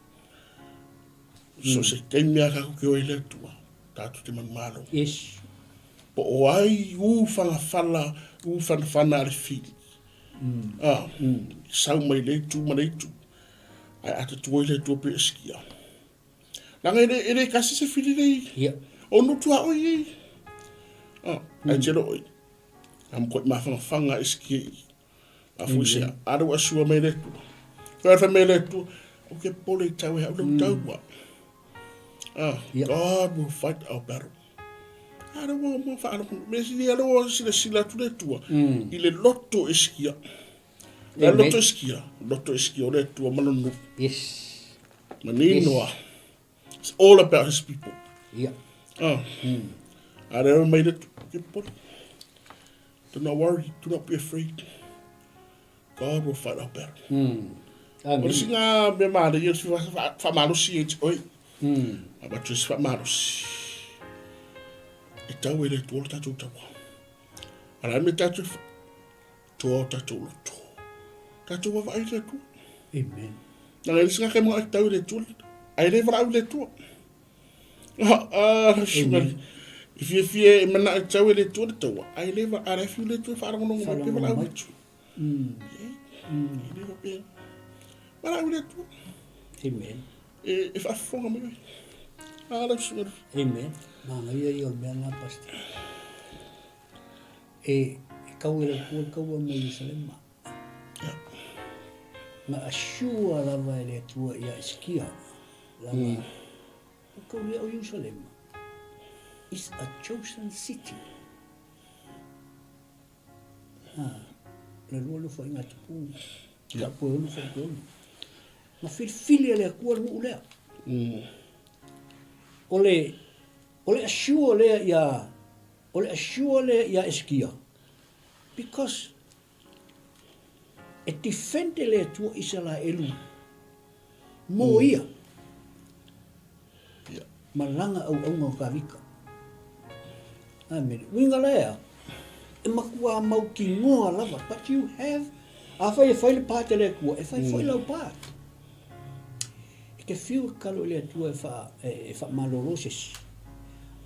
So se teimea kako ke oi le tua. Tatu te manmalo. Yes. Po o ai u whana ale fi. Sau mai le tu ma le tu. Ai ata tuoi le tua pe eskia. Langa ere kasi se fili lei. Ia. O no tua oi ei. Ai te roi. Am koe mawhanga eskia. A fuisia. Aru asua mai le tu. Whara mai le tu. O ke pole tau e au lau tau wa. God will fight our battle. Aru wa mo whaara. Mesi ni aru wa sila tu le tua. I le loto eskia. Le loto eskia. Loto eskia o le tua manonu. Yes. Maninoa. It's all about his people. Yeah. Aru mai le tu. Ke pole. Do not worry. Do not be afraid. God will fight our battle. O singa me mara ia si fa marusi e oi. Aba tu si fa marusi. E tau ele tu ta tu ta. Ara me tātou tō tātou loto. Tātou wawa ai le tua. Amen. Nā ngai singa kai mga tau le tua. Ai le varau le tua. Fie e mana tau le tua le taua. Ai le va ara fiu le tua wharangono ngā pe varau le tua. Le va pe. Varau le tua. Amen. E whaafonga mai. Ala sunga. Amen. Nā ngai ai o mea ngā pasta. E kau e le kua kaua mai Jerusalema. Ma ashua lava e le tua ia iskia. Lava. Kau ia o Jerusalema. Is a chosen city. Le lua lufa inga tupu. Ka poe unu fa konu. Ma filfili le kua lu lea. Ole ashua lea ia Ole assure le ia eskia. Because e defende le tua isala elu. Mo ia. Malanga au au ka vika. Amen. Winga lea. E makua mau ki ngoa lava. But you have. A fai e fai le pāte le kua. E fai fai lau pāte. E ke fiu kalo le tua e fa maloroses.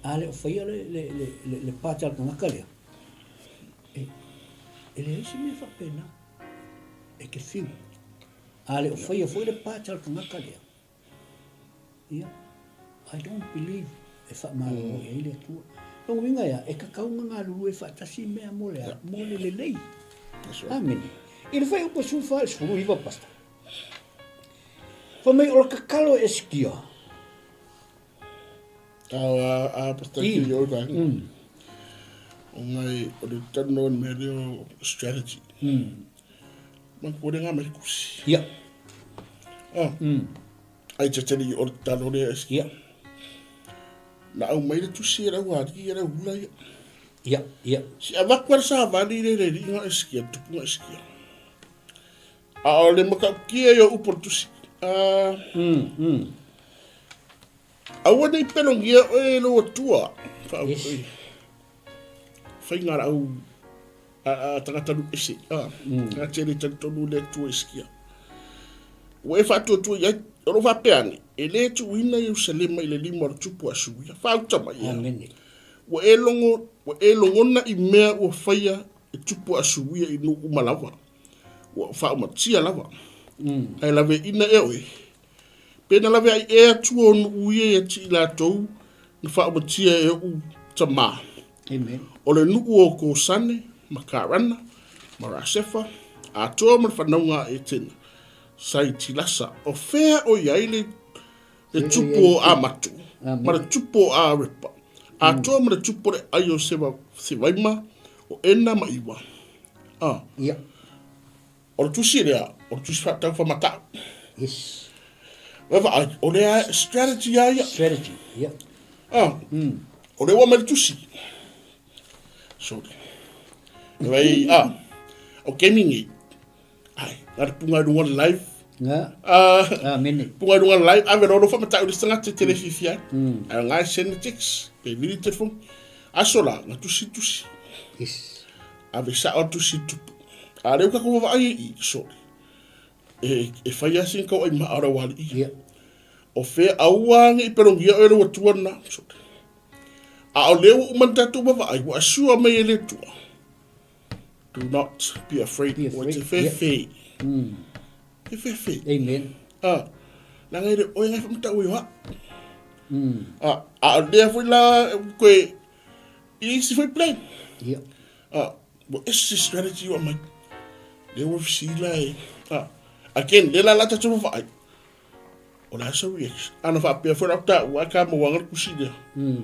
Ale o fai le pāte al kangaka lea. E le esi me fa pena. E ke fiu. Ale o fai le pāte al kangaka lea. Ia. I don't believe e fa maloro e le tua. Nong winga ia, e kakaunga ngā lulu e fa tasi mea mole a. Mole le lei. Amen. I le fai upa sufa e suru hiva pasta. Fa mei ola kakalo e skia. Tau a pasta ki o rang. O ngai o le tano en me reo strategy. Man kore ngā mai kusi. Ia. Ai tatari o le tano rea skia. Na au mai le tusi e rau hati e rau hula ia. Ia, ia. Si a wakwara sa vali le re ringa eskia, tupu nga eskia. A o le makau kia yo upo tusi. Aua nei pelongia o e loa tua. Whai ngara au tangataru ese. Ngā tere tangtonu le tua eskia. Ue whatua tua iai, oro whapeani. E le tu ina Jerusalema i le lima o tupu a suia. Whautama ia. Amen. Wa e longona i mea ua whaia e tupu a suia i nu umalawa. Wa whaumatia lawa. Ai lawe ina e oe. Pena lawe ai e atua onu uie e ti la tou na whaumatia e u tama. Amen. O le nuku o ko sane, makarana, marasefa, a toa ma whanaunga e tena. Sai tilasa o whea o iai le tupu o a matu. Ma le tupu o a ripa. A toa ma le tupu le aio sewaima o ena ma iwa. Ia. O le tusi rea, o le tusi whatau whamata. Yes. Wewa, o le strategy aia. Strategy, ia. O le wa ma le tusi. Sorry. Wei, o gaming i. Ai, ngā punga runga live. Nga. Mene. Punga runga live. Awe roro whamata uri sanga te telefifia. Ai, ngā senetics. Pe vili telefon. Asola, ngā tusi. Yes. Awe sa o tusi tupu. A reu ka kuwa ai i, sorry. E whai asin kau ai maara wali i. Ia. O whea auange i perongia o ero atua na. Sorry. A o leo umantatu wawa ai, wa asua mei e le tua. Do not be afraid. O te whewhe. Te whewhe. Amen. Nā ngai re, oi ngai whamata ui hoa. A o lea fwoi la, koe, i si fwoi plane. Ia. Wa esi strategy wa mai. Leo wa fsila e. Again, le la lata tu wawa ai. O la sa reaction. Ana whapea fwoi rauta, ua ka mawangar kusi lea. O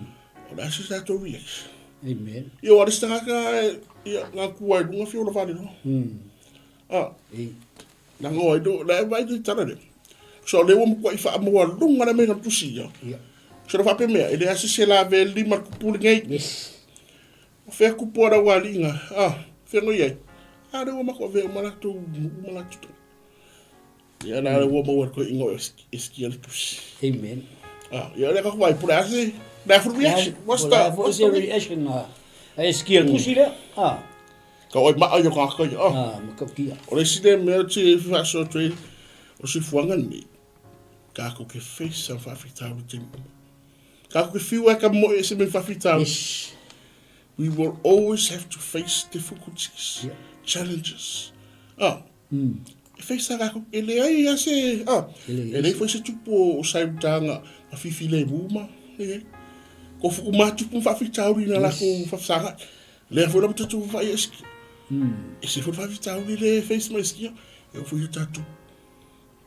la sa to reaction. Amen. Ia waristanga ka, ngā kua i runga whio la whare no. Nā ngō i do, la e vai te tara re. So le wa mkua i wha amua lunga na me na tusi ia. So na whape mea, ele ase se la ve lima kupuli ngai. Yes. O whea kupua ra wali inga. Whea ngoi ai. A rewa mako ve umalatu. Ia nā rewa maua ko ingo eski ala tusi. Amen. Ia reka kua i pura ase. Nā for reaction. What's the reaction? A skill tusi lea. Ka oi maa yo ka kai. Makautia. O le sine mea te whaaso tui o si fuangan ni. Ka ko ke face sa whawhitau te mo. Ka ko ke whiua ka mo e se me whawhitau. Yes. We will always have to face difficulties, challenges. E face sa kako, e le ai a se, e le foi se tupu o saimtanga a fifi le buma. Ko fu umatupu whawhitauri na lako whawsanga. Le a fwela mtatu whai eski. E se fwela whawhitauri le face ma eskia. E o fwela tatu.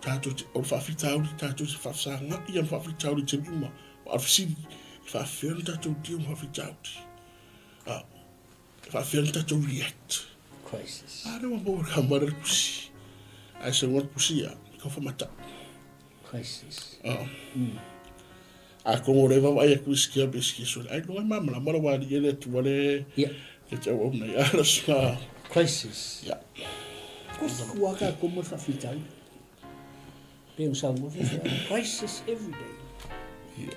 Tatu o whawhitauri, tatu se whawsanga. Ia whawhitauri te buma. O afisini. E whawhela tatu tia whawhitauri. If I feel that to react. Crisis. I don't want to mother pussy. I said, what pussy? Go for my top. Crisis. I come whatever I could scare biscuits. I know my mama, mother, why you let what it's a woman. Crisis. Yeah. Waka como whawhitau. Peo sa mo crisis every day. Yeah.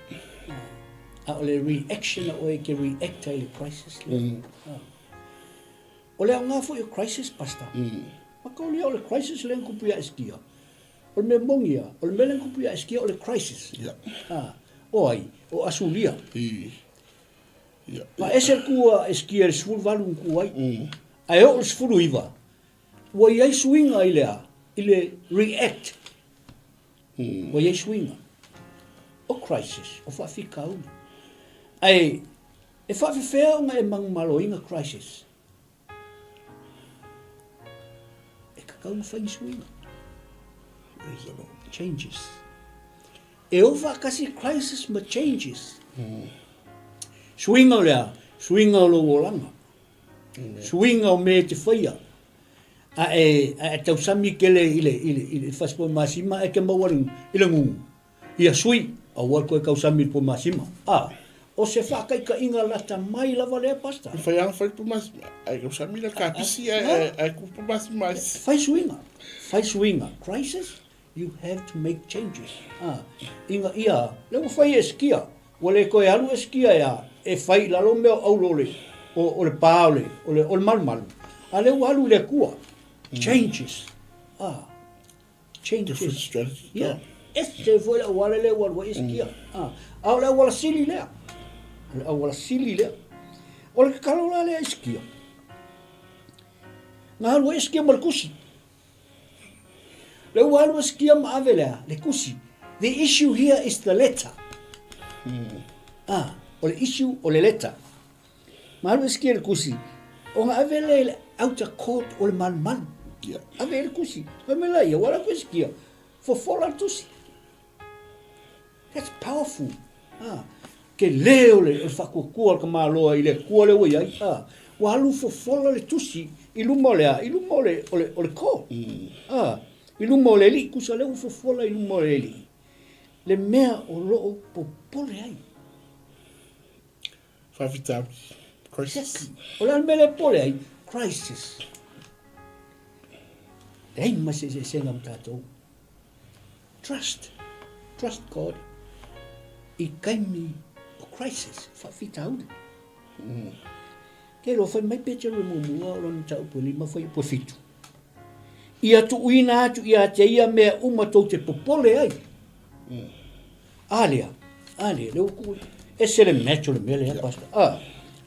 Ole reaction o e ke react ai crisis le. Ole nga fo e crisis pasta. Makau ole crisis le ku pia eskia. Ole me mongia, ole me le ku pia eskia ole crisis. Yeah. Oi, o asulia. Yeah. Ma ese ku eskia el sul valun ku ai. Ai o sfulu iva. Wo ia swinga ile react. Wo ia swinga. O crisis, o fa fikau. Ai, e whawhiwhea o e mang maloinga crisis. E kakau na whain swinga. Changes. E o whakasi crisis ma changes. Swinga o lea, swinga o lo wolanga. Swinga o me te whaia. A tau sami kele ile whaspo masima e ke mawaring ila ngungu. Ia sui, a wako e kau sami po masima. O se whakai ka inga lata mai lava lea pasta. Whai ang whai pumas, ai kau sami la kapisi, ai ku pumas mais. Whai swinga. Crisis, you have to make changes. Inga ia, leo whai e skia. Wale koe alu e skia ia, e whai lalo mea aulole, o le paole, o le malmalu. A leo alu le kua. Changes. Changes. Different strategy. Yeah. Este foi la wale le wale e skia. Au le wala sili lea. Awala sili lea. O le kakalola lea iskia. Ngā halua iskia ma le kusi. Le ua halua iskia ma ave lea, le kusi. The issue here is the letter. O le issue o le letter. Ma halua iskia le kusi. O ngā ave le outer court o le man. Ave le kusi. Pamela ia, wala ko iskia. For fola tusi. That's powerful. Ke leo le whakukua ka māloa i le kua le wai ai. Wa halu fofola le tusi i luma o le ko. I luma o le li, kusa leo fofola i luma o le li. Le mea o loo popole ai. Whawhitau. Crisis. O le mele pole ai, crisis. Ei mase se senga mtatou. Trust God. I kaimi crisis, whawhitau. Kei lo whai mai pecha le mumua o lana tau poli ma whai po fitu. Ia tu uina atu ia te ia mea umatou te popole ai. Alea, leo ku e sele mecho le mele pasta.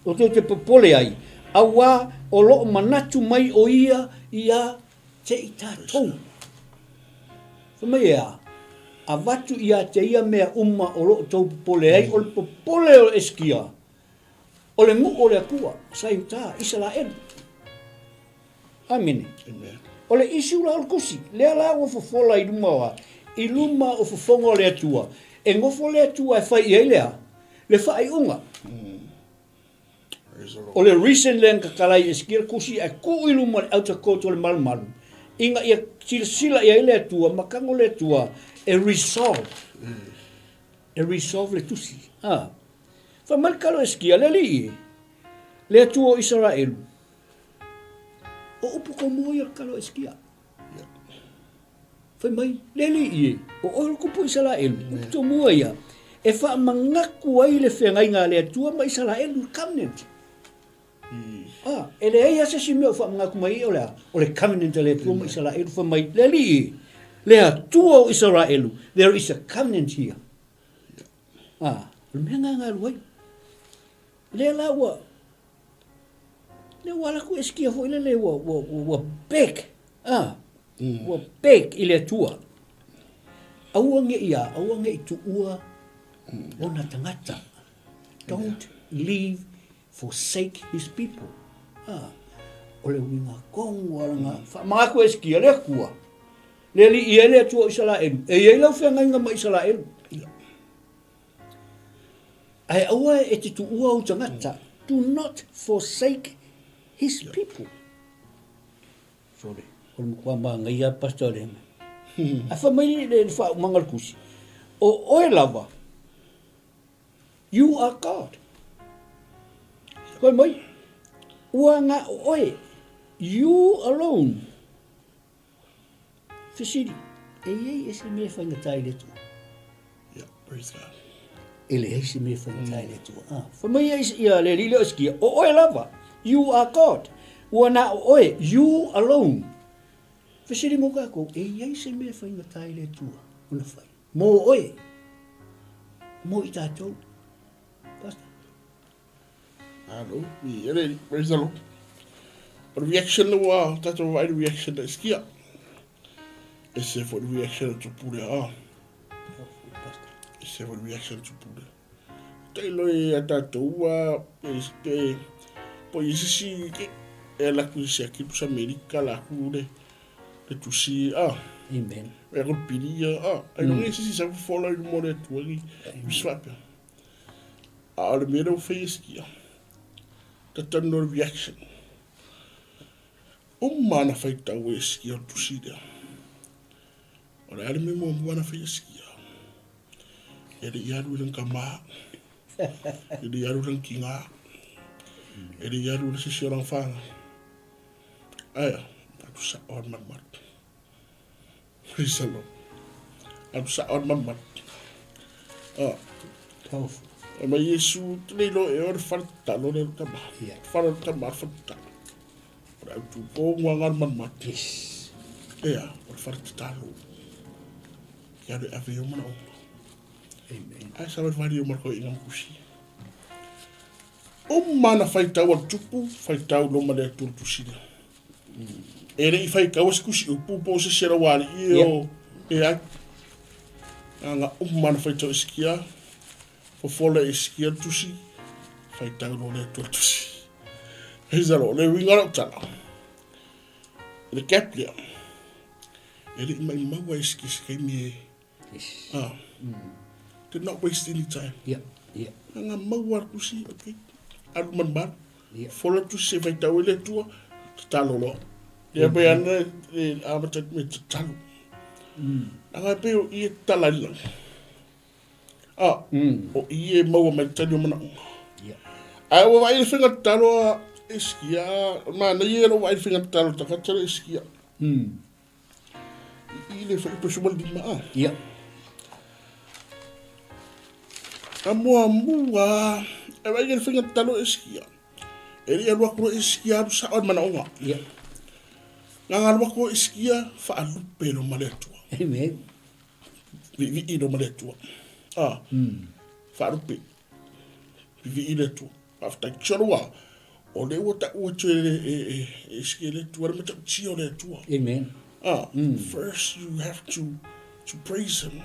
O te popole ai. Awa o loo manatu mai o ia te i tātou. Whamai ea. A watu ia te ia mea uma o loo tau popole ai, o le popole o eskia. O le ngu o le akua, sai uta, Israel. Amene. O le isi ula o kusi, lea la o fofola i luma wa, i luma o fofonga o le atua. E ngofo le atua e whai i lea, le whai unga. O le recent len kakalai eskia kusi, e ku i luma le auta koto le malu. Inga ia sila ia le atua, makango le atua, e resolve le tusi. Fa malkalo eskia le li. Le atua o Israel. O upu ko mo ia kalo eskia. Fa mai le li. O kupu Israel. Upu to mo ia. E fa mangaku ai le fenga inga le atua ma Israel covenant. ele ia se si me fa nga kumai o le covenant le tu mo Israel fa mai le li le tua o Israel there is a covenant here le menga wai le la wa le wala ku eskia fo le wa back wa back ile tua auange tu ua ona tangata don't leave forsake his people ole winga kong wala fa ma ku eskia le kua le li ile tua Israel e lau fe nga ma Israel ai aua e te tu ua o tangata do not forsake his people sorry kon kwa ma ngai pastor le a fa mai le fa mangal kusi o lava you are God ko mai ua nga oe you alone fisiri ese me fa ngatai le tu praise God. Ele ese me fa ngatai le tu fa mai ia le rile oskia o lava you are God ua na oe you alone fisiri mo ka ko ese me fa ngatai le tu una fai mo oe mo ita to basta Hello, praise the Lord. Reaction wa tato vai reaction da skia. Esse foi reaction to pure esse foi reaction to pure. Telo e tato wa este poi si che ela kusia ki pusa America la kure de tu si amen e ko piria ai non esse si sa follow mo de tu ali swap. Le mero face skia. Tato no reaction. Mana fai tau e skia tu sida. Ora ale me mo mana fai skia. Ele yaru len kama. Ele yaru len kinga. Ele yaru len sisi orang fanga. Aya, aku sa on mamat. Praise the Lord. Aku sa on mamat. powerful Ma Yesu tleilo e or falta lo le kama. Falta ma falta. Ora tu po ngar mamat. yes Ea, or falta talo. Ya de avio mana o. amen Ai sabe vario marco ingam kusi. Mana fai tau al tupu, fai tau lo male tu sida. Ere I fai kawas kusi upu po se sera wali io. Ea. Anga mana fai tau iskia. Fo fola iskia tusi. Fai tau lo le tu tusi. Heza lo le winga tala. Le kaplia. Ere ima wa iski skai mi. yes Did not waste any time. yeah Anga mawar kusi, okay. Alu manbar. Yeah. Fola tu se vai tau ele tua. Talo lo. Ia pe ana e amatat me talo. Anga pe o I talalang. O I e maua me talo mana. yeah Ai wa vai finga talo eskia. Mana I ero vai finga talo takatara eskia. I le fai pesumal di maa. yeah Mua e vai ngel finga talo eskia. Eri alwa ko eskia sa on mana onga. yeah Nga alwa ko eskia fa alupe no maletua. amen Vi no maletua. Fa alupe. Vi le tu. After chorwa. O le wota o eskia le tu ar meta chio le tu. amen First you have to praise him.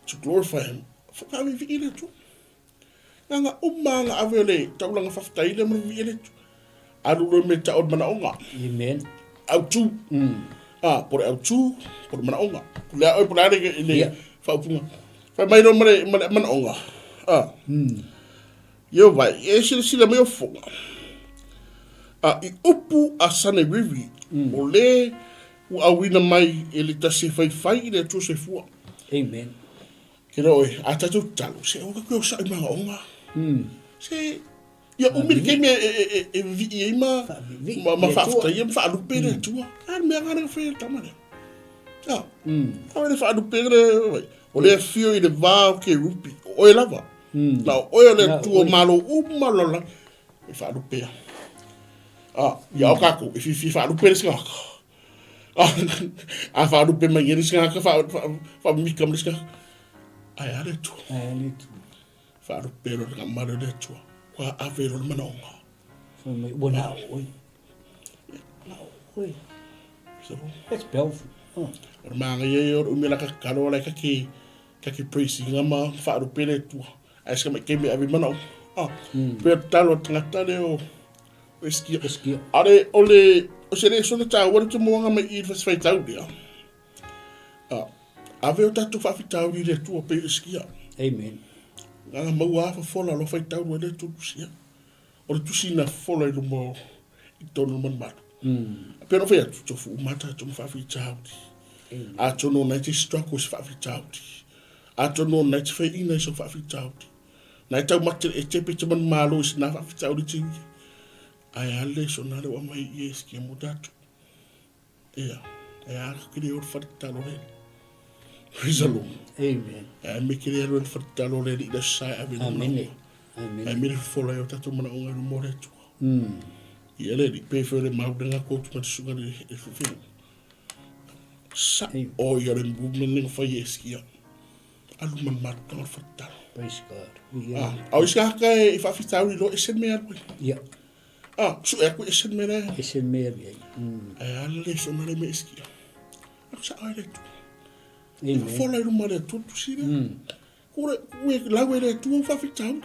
To glorify him. Fa ka vi le tu. Nga umanga avele taulanga faftai le mo vi le tu. Alu lo meta od mana onga. amen Autu. Por autu, por mana onga. Pula oi pula le fa punga. Fa mai no mana onga. Yo vai, e sila me fonga. I upu asane rivi. O le u awina mai ele tasi fai le tu se fua. amen Kira oi, atatu talo se o ko sa ma onga. Se ya umir ke me e vi ma fa ia fa lu pere tu. Me ngana fa tamane. Le fa lu pere. O le fio I le va ke rupi. O lava. Na o le tu malo umalola. E fa lu pere. Ia o kako, e fifi whaarupe le skaka. A whaarupe mai ngeri skaka, whaamika le skaka. Ai ale tu. Whaarupe ro nga mara le tua. Kwa avero le manaonga. Wana oi. Oi. That's powerful. Ora maanga ye ora umela ka karo la kaki praise ngama whaarupe le tua. Ai ska mai keme avi manao. Pe talo tangata le o eskia. Are ole o se le sona ta wala tu moanga mai I fas fai tau dia. Ave o tatu fa fitau ni le tua pe eskia. Amen. Nga maua fa fola lo fai tau le tu sia. O tu sina fola I mo I tonu man mat. Pero fai tu fu mata tu fa fitau. A tono na te struggles fa fitau. A tono na te fai ina so fa fitau. Na tau mate e te pete man malo is na fa fitau ti. Ai ale so na le wa mai yes ki mo datu. Ia. Ai a kiri o fa talo le. Praise the Lord. Amen. Ai me kiri o fa talo le I sai ave no. Amen. Ai me fola o tatu mana o ngai mo le tu. Ia le pe fere mau denga ko tu mate sunga le e fi. Sa o ia le movement fa yes ki. Alu man mat ka fa talo. Praise God. Au iska ka e fa fitau lo e sen me arwe. Yeah. So e ko e sen me re. E sen me re. Ai alle so na le me iski. Aku sa ai le tu. Amen. Fola I ma le tu tu si re. Kore we la we le tu fa fitau.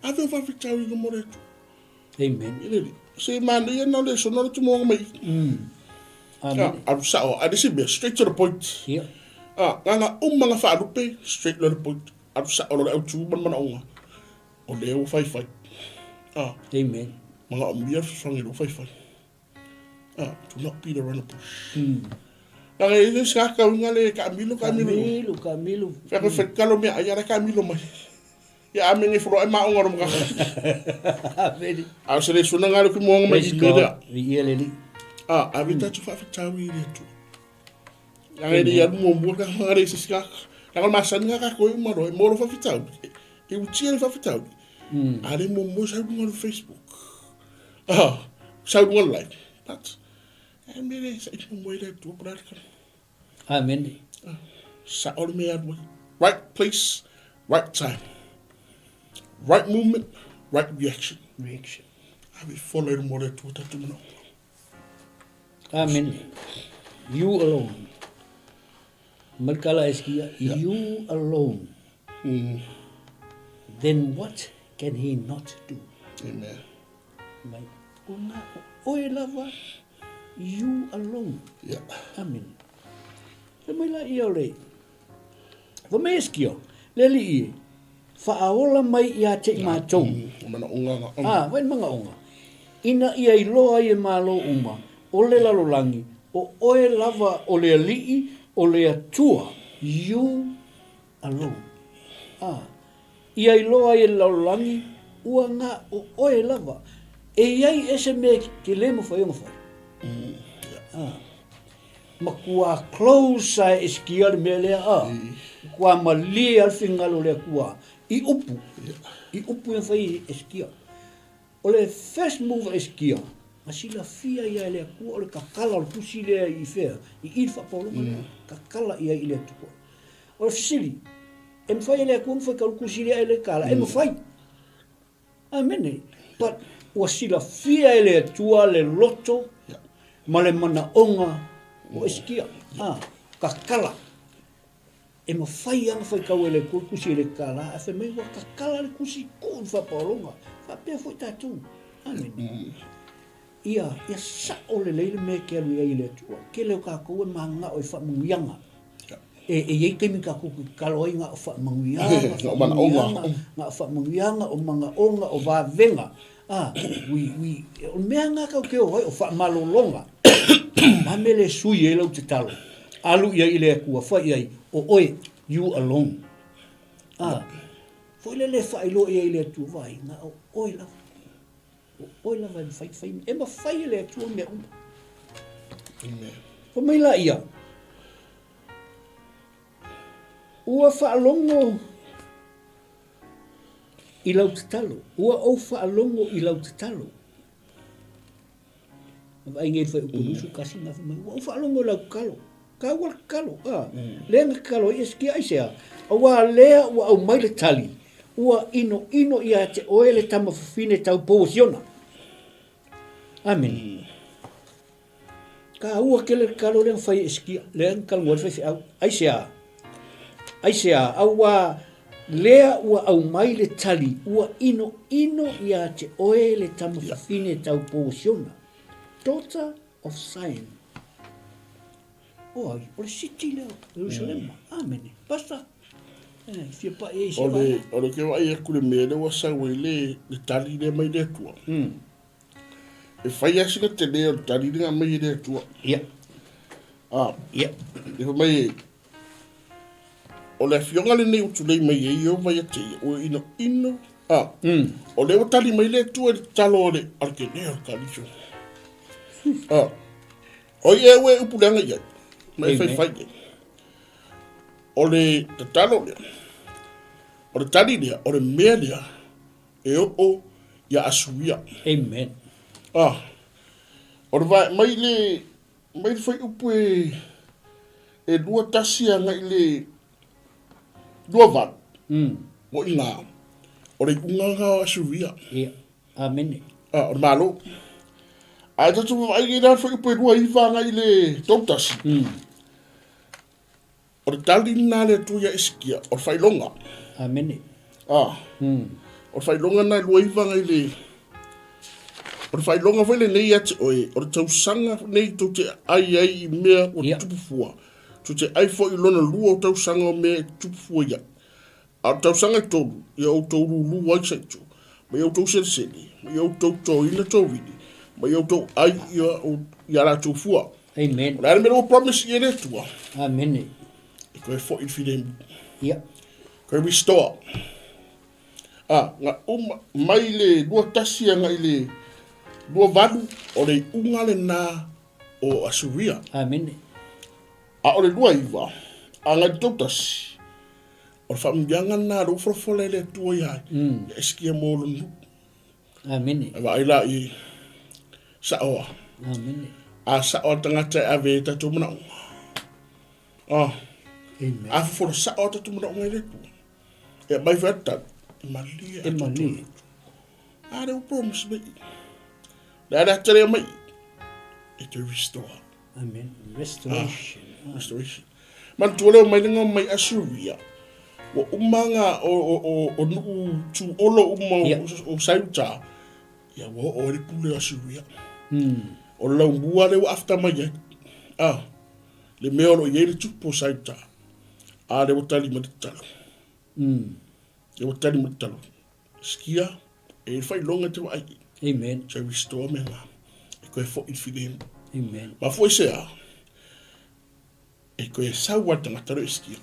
Ave fa fitau I mo le tu. Amen. Ile se man le no le so no tu mo mai. Amen. Aku sa o ade si be straight to the point. Yeah. Nga umanga fa alupe straight to the point. Aku sa o le tu man onga. O le o fai. Amen. Mga umbia fangi lo fai. To not beat around the bush. Nga ele ska ka unga le Camilo. Fa ko fet kalo me ayara Camilo mai. Ya ame ngi fro ma onga ro mga. Amen. A se le suna nga lo ki mo mai meda. Vi ele li. Avita tu fa fitawi le tu. Nga ele ya mo mo ka nga le ska. Nga ma san nga ka ko mo ro mo ro fa fitawi. E u tia fa fitawi. Ale mo mo sa mo no Facebook. Sa mo like. But I mean sa mo ile tu brother. Amen. Sa all me at right place, right time. Right movement, right reaction. I will follow the model to that to know. Amen. You alone. Merkala eskia, you alone. Then what can he not do? Amen. Mai ona oe lava, you alone. Yeah. Amen. E mai la ia le. Wa me eskia, leli I. Whaaola mai ia te mātou. Mana onga. Wain manga onga. Ina ia I loa I e mālo uma, o le lalolangi, o oe lava o le alii, o le atua, you alone. Ia I loa I e lalolangi, ua ngā o oe lava. E iai ese me ke le mo whai onga whai. Ma kua close ai eskia me lea kua malia al fingalo lea kua. I upu e whai eskia. O le first move eskia, ma sila fia ia lea kua o le kakala o le pusi lea I whea, I ilfa paulunga lea, kakala ia I lea tukua. O le fisili, e mwhai lea kua mwhai kaulukusi lea ele kala, e mwhai. Amene, but ua sila fia lea tua le loto, ma le mana onga o eskia, kakala. E ma fai anga fai kau ele kusi ele kala, a fe mai wa kakala le kusi kun fa paolonga, fa pia foi tatu. Amen. Ia sa o le leile me ke alu ia ile tua, ke leo ka kou e manga o e fa mungianga. E iei kemi ka kou kalo ai nga o fa mungianga, nga o fa mungianga, o manga onga, o vavenga. O mea nga kau ke o hai o fa malolonga. Ma mele sui e lau te talo. Alu ia ile kua fai ai o oe you alone. Foi le fai lo ia ile tu vai na o oe la. O oe la vai fai e ma fai le tu me un. Amen. Fo mai la ia. Ua fa longo I lau te talo. Ua o fa longo I lau te talo. Vai ngei fai upu nusu kasi nga fa mai. Wa fa longo la kalo. Ka wa kalo. Le nga kalo is ki ai sea. Wa le wa au mai le tali. Wa ino ia te oele tama fine tau posiona. Amen. Ka ua kele kalo le fai iskia. Le nga kalo fai au. Ai sea. Au wa lea ua au mai le tali. Ua ino ia te oele tama fine tau posiona. Daughter of Zion. O le city leo, Jerusalem. Amen. Basta. Fia pa e se vai. O ke vai e kule mea le wa sa wei le tali le mai le tua. E fai asi ka te leo tali le mai le tua. Ia. Ia. E fa mai o le fionga le nei utu lei mai e i o mai a te o ino. O le o tali mai le tua le talo le arke leo tali so. O ye we upulanga ye. Mai fai. O le talo le. O le tali le, o le mea le. E o ya asuia. Amen. O le vai mai le fai upu e lua tasia ngai le lua van. O inga. O le unga asuia. Ia. Amen. O le malo. Ai tatu ai ke na foi pe rua ifa ngai le totas. O tali na le tu ya iskia o fai longa. Amen. O fai longa na rua ifa ngai le. O fai longa foi le nei at o tau sanga nei tu te ai me o tupu fua. Tu te ai foi lona lua o tau sanga o me tupu fua ya. A tau sanga tolu ya o tolu lua i saitu. Ma ya o tau sele. Ma ya o tau to ina to vidi. Ma eu tô ai ia la tu fua. Amen. La me no promise ye le tua. Amen. E ko fo il fidem. Ia. Ko restore. Nga mai le dua tasia nga ile dua valu o le unga le na o asuria. Amen. O le dua iwa. Nga totas. O fa mbianga na ro fo le tua ya. Eskia mo lu. Amen. Wa ila i sa'oa. Amen. A sa'oa tangata a ve ta tumuna. Amen. A for sa'oa ta tumuna ngai le tu. E mai vata mali. E mali. A re promise me. Da tere mai. E te restore. Amen. Restoration. Restoration. Man tuole mai nga mai asuria. Wa umanga o nu tu olo o sauta. Ya wo o le pule asuria. O la bua le after mai. Le meo lo ye le tupo sauta. Le wotali matalo. Le wotali matalo. Skia e fai longa te ai. Amen. So restore me nga. E ko fo infidem. Amen. Ma foi sea. E ko sa wata matalo skia.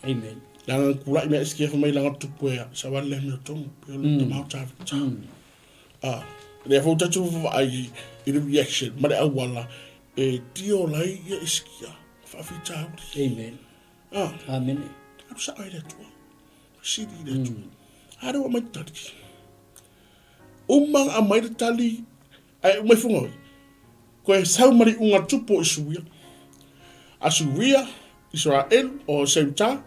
Amen. Lang kulai me skia fa mai lang tupo ya. Sa wale me tong. Pe lo te mau ta. Le fo tatu ai in reaction ma awala e tio lai ia iskia fa fita. Amen. Amen. Sa ai le tu. Sidi le tu. Ado ma tati. Umang a mai tali ai mai fungo. Ko e sau mari unga tupo isuia. Asuria Israel o 𝚟𝚑𝚍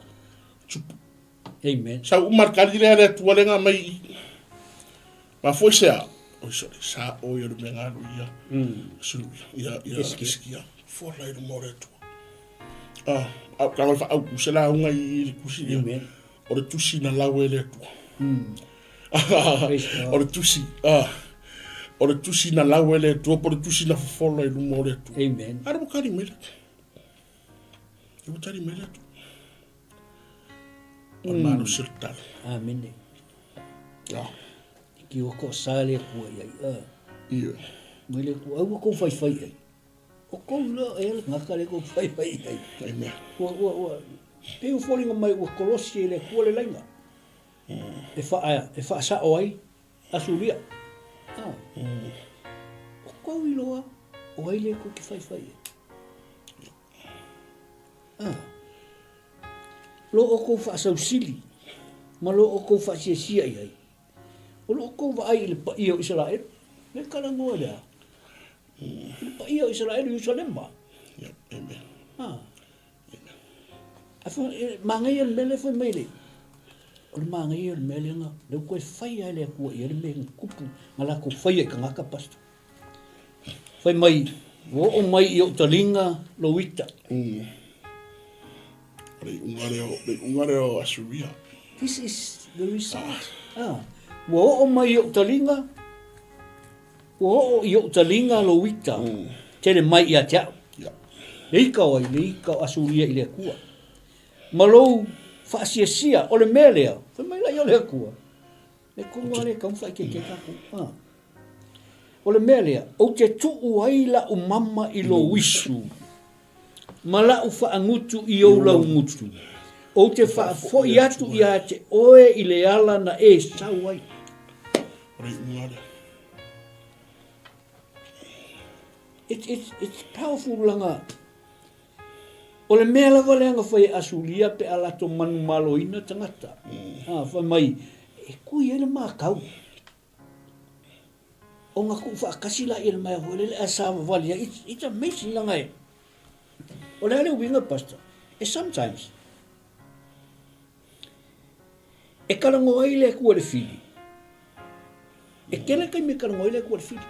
tupu. Amen. Sa umar kadire le tu lenga mai. Ma foi sea sa o yo me ngalo ia su ia iskia for lai do more tu ka fa au kusela unga I kusi o le tusi na lawe le tu o le tusi o le tusi na lawe le tu o le tusi na for lai do more tu Amen. ara mo kari mele tu mele tu o mano sirtal. Amen. Ki o ko sale ko ia. Ia. Mele ko au ko fai ai. O ko lo e nga ka le ko fai ai. Amen. Wa pe o falling on my Colossi le ko le lainga. E fa sa oi asuria. O ko iloa o ai le ko ki fai. Lo o ko fa sa usili. Ma lo o ko fa sia ai. O lo ko va ai le pa Israel. Le kala ngoa da. ia Israel Jerusalem. Yeah, amen. Ah. Afa mangai el mele foi mele. O le mangai el mele nga le ko fai ale ko ia le me kupu ngala ko fai ka ngaka pasto. Foi mai o mai i o talinga lo wita. Le ungare o Asuria. This is the result. Wo mai i o talinga. Wo i o talinga lo wita. Tele mai ia tia. Leika Asuria i le kua. Malou faasia o le melea. Foi mai lai o le kua. Le kunga le kau fai ke kaku. O le melea, o te tuu ai la o mama i lo wisu. Ma la o whaangutu i o lau ngutu. O te whaafoi atu i a te oe i le ala na e sau ai. It's powerful langa. O le mea lava leanga whai Asuria pe ala to manu malo ina tangata. Whai mai, e kui ele mākau. O ngā ku whaakasi la ele mai hoi le asawa wali. It's amazing langa e. O le ale winga pastor. E sometimes. E karango ai le kua le fili. E kele kai me karango ai le kua le fili.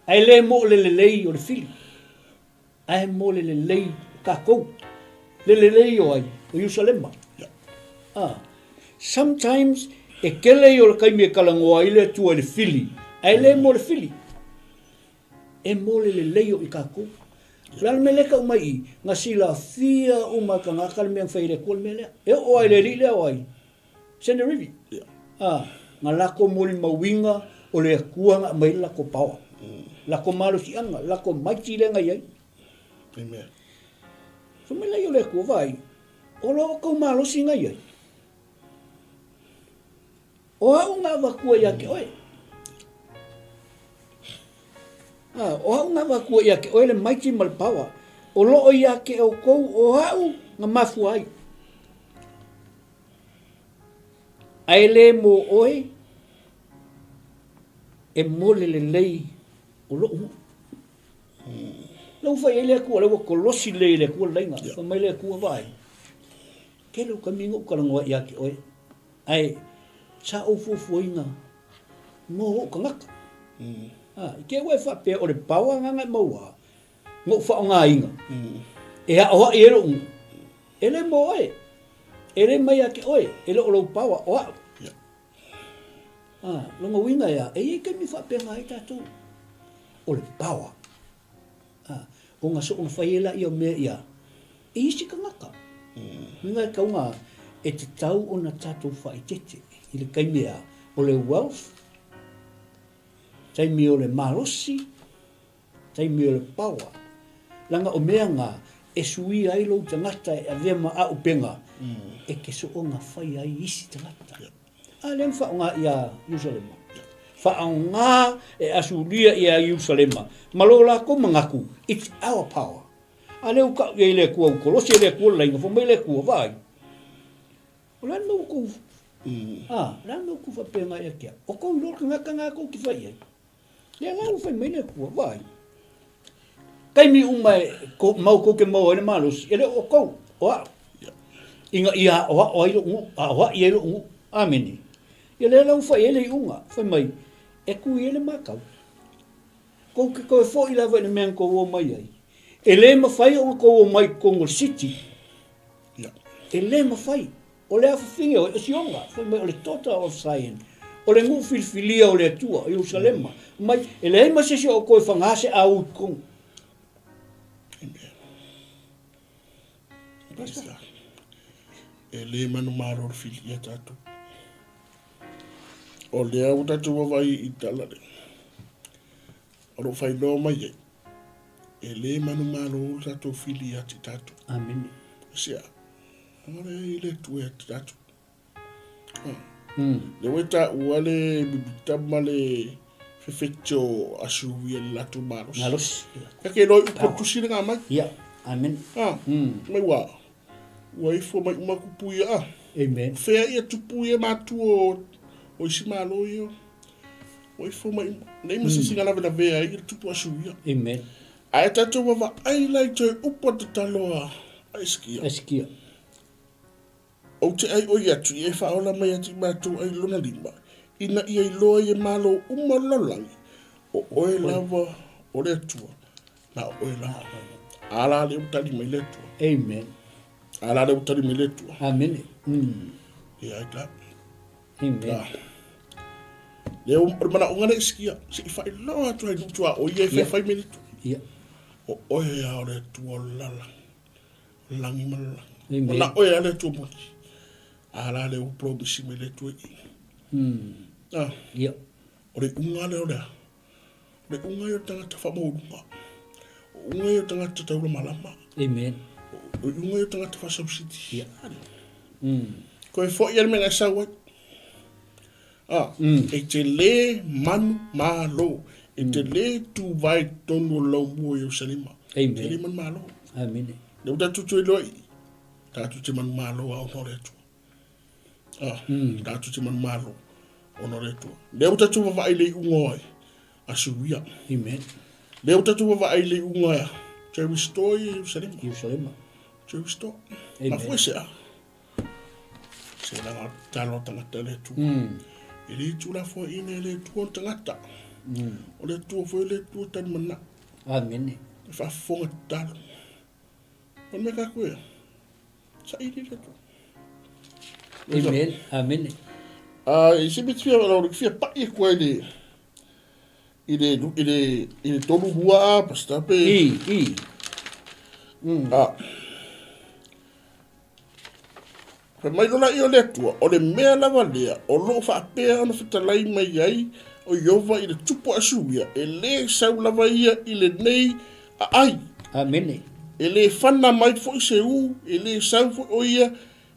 Ai le mo le lei o le fili. Ai mo le lei kakou. Le lei o ai. O Jerusalem. Sometimes e kele o le kai me karango ai le tua le fili. Ai le mo le fili. E mo le lei o i kakou. Lana me leka umai i. Nga sila fia uma ka ngaka le mea whaire kua le mea. E o ai le ri le o ai. Send a review. Nga lako moli mawinga o le kuanga mai lako pawa. Lako malo si anga, lako maiti lenga iai. Amen. So me lai o le kua vai. O lo kau malo si ngai iai. O hau ngā wakua ia ke oe. O hau ngā wakua ia ke oe le maiti mal pawa. O loo ia ke o kou o hau ngā mafu ai. Ai le mo oe. E mole le lei. O loo. Lau whai ele kua lewa kolosi le le kua leinga. Wha mai le kua vai. Ke lau kamingo karangoa ia ke oe. Ai, sa o fufuinga. Mo ho ka ngaka. Ke oe whapea o le pawa nganga maua. Ngo wha o ngā inga. E ha oa i ero ungu. Ele mo oe. Ele mai a ke oe. Ele o lau pawa oa. Longa winga ia. E ke mi whapea ngā i tātou. O le pawa. O ngā so ngā whaiela i o mea ia. E isi ka ngaka. Minga e kaunga e te tau o na tātou whaitete. I le kaimea o le wealth. Taimi o le marosi. Taimi o le pawa. Langa o mea ngā e sui ai lo tangata e avema a upenga. E ke so o ngā whai ai isi tangata. Lem wha o ngā ia Jerusalem. Whaanga e Asuria i a Jerusalem. Malo lako mangaku. It's our power. A leo ka i le kua ukolosi e le kua lainga. Fo mai le kua vai. O lan mau kou. Lan mau kou whapenga e kia. O kou lorka ngaka ngā kou ki whai ai. Lea lau whai mai le kua vai. Kaimi umai mau kou ke mau ene malos. E le o kou. Oa. Inga ia oa o ailo ungu. Oa i ailo ungu. Ameni. E le lau whai ele i unga. Whai mai. E kui ele makau. Kou ke koe fo i lawa ene mea kou o mai ai. E le mawhai o kou o mai Kongo City. E le mawhai. O le awhawhinga o si onga. Whai mai o le total of science. O le ngu filfilia o le atua. I Jerusalem. Mai. E le ima sesi o koe whangase a ui Kongo. E le manu maro o filia tātou. O le au tātou wawai i talare. O lo whai no mai e. E le manu maro o tātou filia ti tātou. Amen. Sia. Ngare i le tue ti tātou. Le weta uale bibitama le fefetio Asuria le latu maros. Maros. Kake loi ukotusi ngā mai. Ya. Amen. Mai wā. Wai fo mai umakupu ia. Amen. Fea ia tupu ia matu o isi malo ia. Wai fo mai. Nei masisi ngā lawe na vea ia tupu Asuria. Amen. Ai tatou wa ai lai toi upa te taloa aiskia. Eskia. O te ai oi atu e whaola mai ati mātou ai lona lima. Ina ia i loa i malo umalolangi. O oe lava o le atua. Na oe lava. Ala le utali mai le atua. Amen. Ala le utali mai le atua. Amen. Ia ai ta. Amen. Leo mana ungana iskia. Si i whai loa atu ai nutua o ia i whai mele tu. Ia. O oe a o le atua lala. Langi malala. Amen. Na oe a le atua moni. Ala le upromisi mai le atua i. Ia. O le unga leo lea. O le unga i o tangata whamaurunga. O unga i o tangata taura malama. Amen. O unga i o tangata whasausiti. Ia. Ko e fo i ane menga sawa. E te le manu malo. E te le tu vai tonu lau mua i o salima. Amen. Te le manu malo. Amen. Le uta tutu i loi. Tatu te manu malo a ono retu. Tatu te manu malo. Ono retu. Le uta tu wa vai le unga ai. Asuria. Amen. Le uta tu wa vai le unga ai. Te restore i o salima. Jerusalema. Te restore. Amen. Ma fue se a. Se la talo tangata le tu. E le tu la fo ine le tu o tangata. O le tu fo le tu tan mana. Amen. E fa fonga talo. O me ka koe. Sa ili le tu. Amen. Amen. I se bitia wala o fia pa i koe le. Ile tolu hua pasta pe. I. Pe mai lona i o le tua, o le mea lava lea, o loo whaapea ana whatalai mai ai, o Iova i le tupu asuia, e le sau lava ia i le nei a ai. Amen. E le whana mai fo se u, e le sau fo o ia,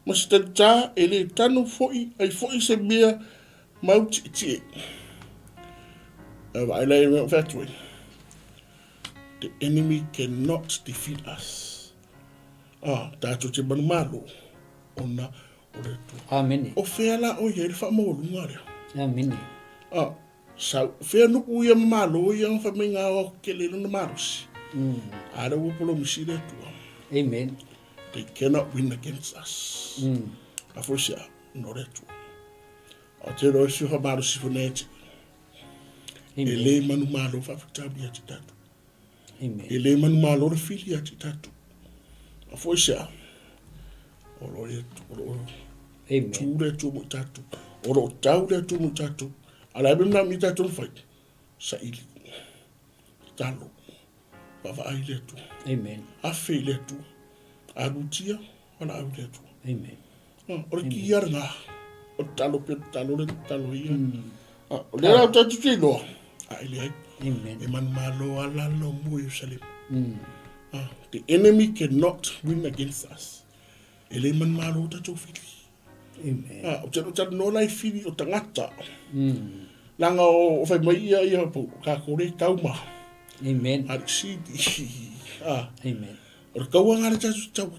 ma se tata, e le tanu fo i, ai fo i se mea, mauti iti e. Ai lai mea whatui. The enemy cannot defeat us. Tātou te manu malo. Ona o le tu. Amen. O whea la o ia i le whamorunga rea. Amen. Sau, whea nuku ia malo ia ngā whamenga o ke le luna marosi. Ara upolo misi le tua. Amen. They cannot win against us. A fwisia, no le tua. O te roi si whamarosi whaneti. E le manu malo whawhitabi ati tatu. Amen. E le manu malo le fili ati tatu. A fwisia, oro Amen. tu le tu mo tatu. Oro tau le tu mo tatu. Ala bim na mi tatu fai. Sa ili. Talo. Bava ai le tu. Amen. A fe le tu. A rutia wala au le tu. Amen. Oro ki yarna. O talo pe talo le talo ia. O le ra tatu ti lo. Ai le ai. Amen. E man malo ala lo mo Jerusalem. The enemy cannot win against us. Ele man malo tatu fili. Amen. O te no lai fili o tangata. Langa o fai mai ia po ka kore kauma. Amen. Ar sidi. Amen. O kaua ngare tatu tau.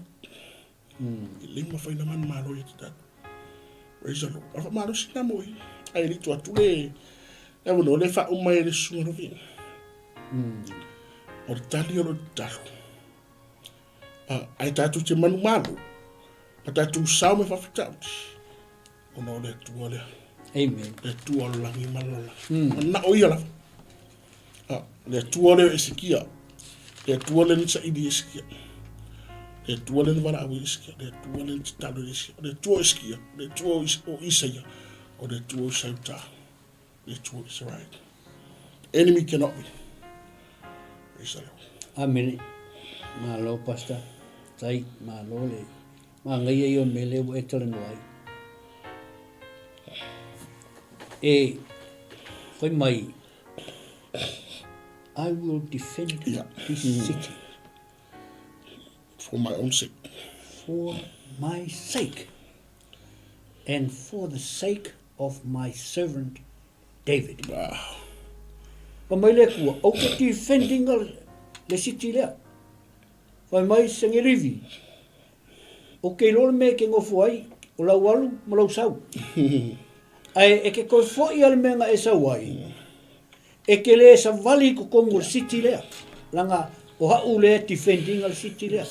Ele ma fai na man malo ia tatu. Praise the Lord. Afa malo sina moi. Ai ni tu atule. E wono le fa umai le sunga vi. O tali o talo. Ai tatu te manu malo. A tatu sao me whawhitauti. O no le tua lea. Amen. Le tua langi malala. Na o ia lafa. Le tua lea esikia. Le tua lea nisa idi esikia. Le tua lea wala au esikia. Le tua lea nisa talo esikia. Le tua esikia. Le tua o Isaia. O le tua o Sauta. Le tua o Israel. Enemy cannot win. Praise the Lord. Amen. Malo pasta. Tai malo le. Ma ngai ai o mele o etele no ai. E foi mai. I will defend this city. For my own sake. For my sake. And for the sake of my servant David. Pa mai le kua. O ke defending le city lea. Fai mai sangerivi. O ke lor me ke ngofu ai, o lau alu, mo lau sau. Ai, e ke koe foi ale menga e sau ai. E ke le sa vali ko kongo city lea. Langa, O hau le defending al city le.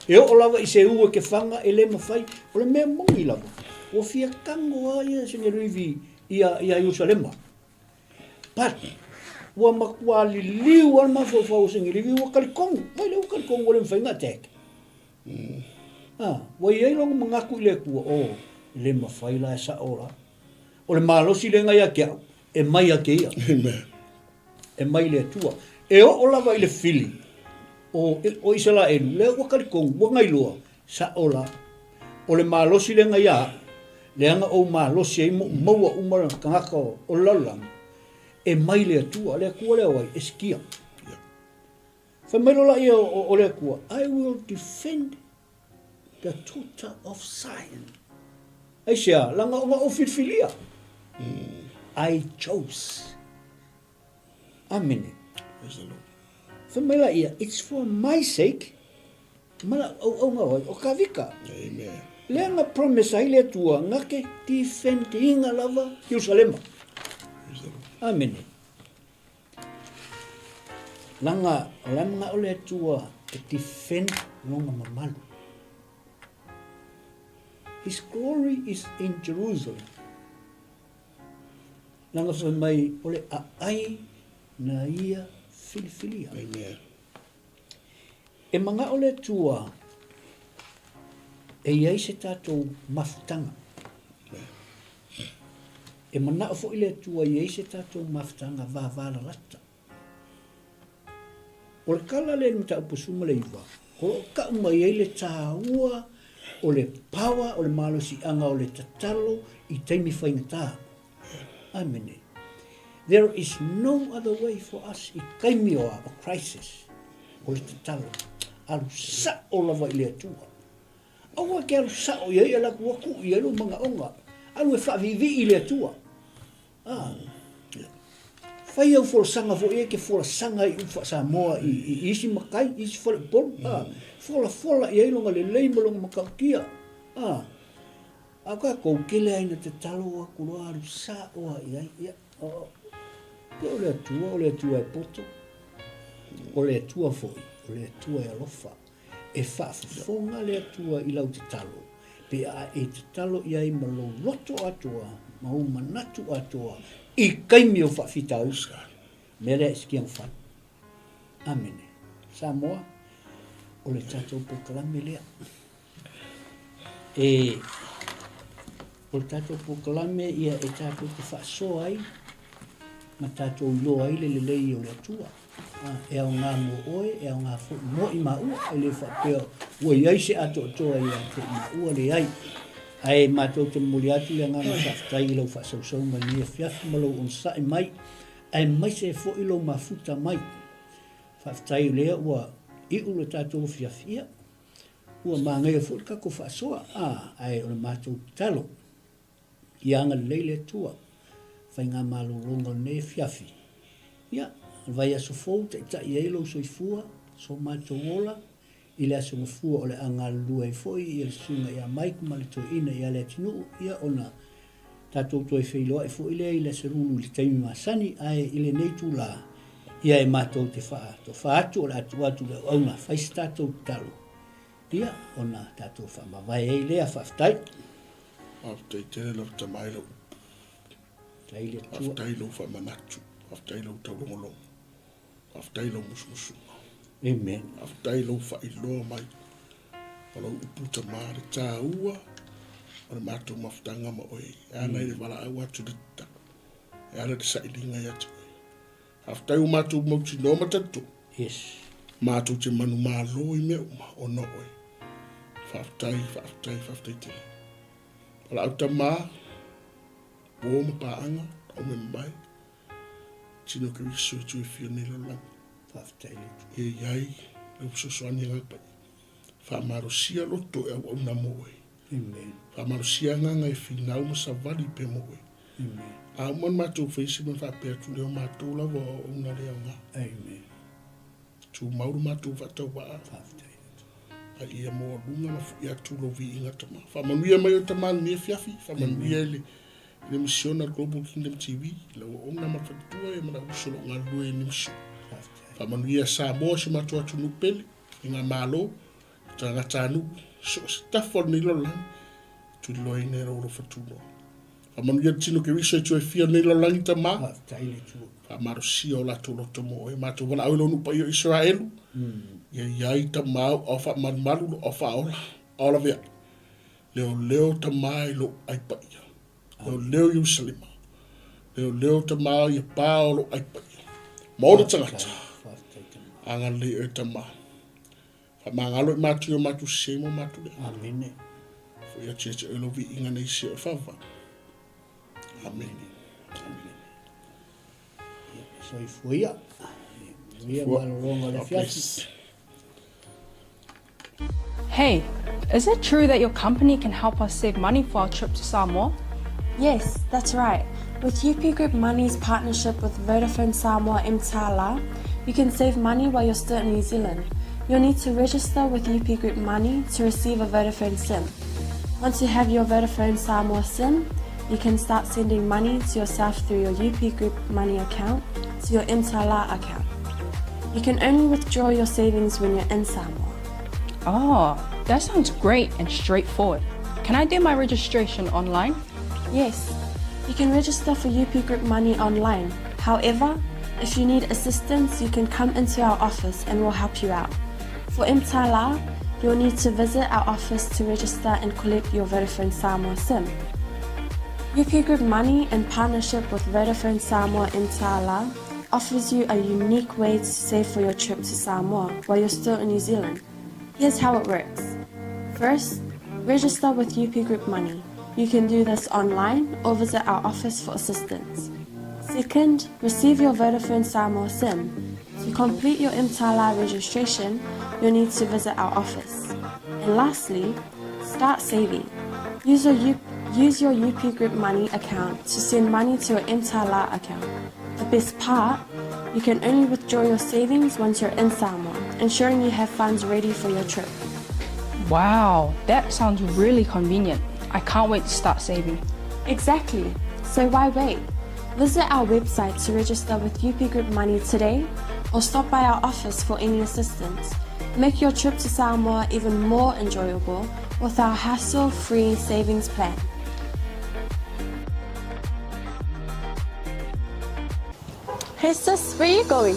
E o lava I se ua ke whanga e le mawhai, o le mea mongi lava. O fia kango a ia singe rivi ia Jerusalema. But, ua makua li liu al mawhau singe rivi ua kalikongu. Wai leo kalikongu o le mwhainga tek. Wai ei longa mangaku I le kua o le mawhai la e sa ora. O le malosi le ngai a kia, e mai a ke ia. E mai le tua. E o lava I le fili. O isala e le wakari kong wangai loa sa ola o le malosi le ngai a le anga o malosi e maua umara kangaka o lalang e mai le atua le kua le wai e skia whamailo la ia o le kua I will defend the tutor of Zion ai sea langa o filfilia I chose Amen Whamaila ia, it's for my sake. Mala o ngawai, o ka vika. Amen. Lea nga promise ai le tua, ngake defendinga lava Jerusalema. Amen. Langa o le tua, e defend longa mamalu. His glory is in Jerusalem. Langa whamai, ole a ai na ia Filifilia. Amen. E manga o le tua e iai se tātou mafutanga. E mana o fo I le tua iai se tātou mafutanga vāvāla rata. O le kala le nuta upusuma le iwa. Ko ka uma iai le tāua o le pawa o le malosi anga o le tatalo I taimi whaingatā. Amen. There is no other way for us I kaimioa o crisis o le tatalo. Alu sa o lava I le atua. Aua ke alu sa o iai ala kuaku I alu mga onga. Alu e whavivi I le atua. Whai au fora sanga fo e ke fora sanga I ufa sa moa I isi makai, isi fora pon. Fora I ailonga le leimalonga makaukia. A ka kou kele aina te talo a kuroa alu sa o iai. O le atua e poto, o le atua foi, o le atua e alofa, e whaafafonga le atua I lau te talo, pe a e te talo I ai malo loto atua, mau manatu atua, I kaimi o whaafita uska, mele e skiang whan. Amene. Samoa, o le tatou pokalame lea. O le tatou pokalame ia e tatou te whaasoa ai, ma tātou loa I le lei o le atua. E au ngā mo oe, e au ngā mo I maua, e le whapea, ua iai se ato toa I ate I maua le ai. Ai mātou te muli atu le ngā mawhaftai I lau whasausau ma nia fiafi ma lau on sae mai, ai mai se fo I lau mafuta mai. Whaftai lea ua I ule tātou fiafia, ua māngai e fo I kako whasoa, ai o le mātou talo, I anga leile tua. Fai ngā malolonga ne fiafi. Ia, vai aso fou, te tai eilo so I fua, so mātou ola, I le aso fua o le anga lua I foi, I le sunga ia maiku ma le to ina ia le atinu, ia ona tātou toi whailoa I foi le I le serulu li taimi masani, ai I le neitu la, ia e mātou te wha, to wha atu o le atu le auna, fai se tātou talo. Ia, ona tātou wha mawai ei lea whaftai. Whaftai tere lau tamailo. Aftai lo fa manatu, aftai lo taulongolong, aftai lo musmusu. Amen. Aftai lo fa ilo mai, kalau uputa mare taua, o mato maftanga ma oi, ana I wala ai watu dita, ana de sailinga yatu. Aftai o mato mauti no matatu. Yes. Mato te manu malo I me uma o no oi. Faftai te. Wala au tama. O ma paanga, o me mai. Tino ke riso tu e fio ni lola. Whaftai E iai, le usosoani ngapa. Whamarosia loto e au na moe. Amen. Whamarosia nganga e finau ma savali pe moe. Amen. A man matou feisi man whapea tu leo matou lava o una leo ngā. Amen. Tu mauru matou whatau waa. Whaftai A ia moa lunga ma fu ia tu lovi inga tama. Whamanuia mai o tamani nia fiafi. Whamanuia le misiona Global Kingdom TV. Lau o nga ma whatua e mana usolo ngā lue ni miso. Whamanuia Samoa si matua tunu pele, i ngā mālo, tanga tānu, so stafol ni lolang, tu loi ne roro whatuno. Whamanuia tino ke research o e fia ni lolang ta mā, whamaro si o la tolo tomo, e mātua wana au lonu pa i o Israelu, iai ta mā o whamaru o whaola, ola vea, leo ta mā i lo aipa ia, leo Jerusalema, leo ta mā i a pā o lo aipa ia, maoda tangata, anga le e ta mā. Whamangalo i mātu o mātu semo mātu le. Amene. Fo ia tia tia elovi inga nei si o whawa. Amene. So i fuia. Fuia malaronga le fiasi. Hey, is it true that your company can help us save money for our trip to Samoa? Yes, that's right. With UP Group Money's partnership with Vodafone Samoa 𝚘𝚘𝚙𝚢𝚘𝚣, you can save money while you're still in New Zealand. You'll need to register with UP Group Money to receive a Vodafone SIM. Once you have your Vodafone Samoa SIM, you can start sending money to yourself through your UP Group Money account to your 𝚘𝚘𝚙𝚢 account. You can only withdraw your savings when you're in Samoa. Oh, that sounds great and straightforward. Can I do my registration online? Yes, you can register for UP Group Money online. However, if you need assistance, you can come into our office and we'll help you out. For 𝚘𝚘𝚙𝚢𝚘, you'll need to visit our office to register and collect your Vodafone Samoa SIM. UP Group Money, in partnership with Vodafone Samoa 𝚘𝚘𝚙𝚢𝚘, offers you a unique way to save for your trip to Samoa while you're still in New Zealand. Here's how it works. First, register with UP Group Money. You can do this online or visit our office for assistance. Second, receive your Vodafone Samoa SIM. To complete your 𝚘𝚘𝚙𝚢𝚘 registration, you'll need to visit our office. And lastly, start saving. Use your UP Group Money account to send money to your 𝚘𝚘𝚙𝚢𝚘 account. The best part, you can only withdraw your savings once you're in Samoa, ensuring you have funds ready for your trip. Wow, that sounds really convenient. I can't wait to start saving. Exactly. So why wait? Visit our website to register with UP Group Money today or stop by our office for any assistance. Make your trip to Samoa even more enjoyable with our hassle-free savings plan. Hey sis, where are you going?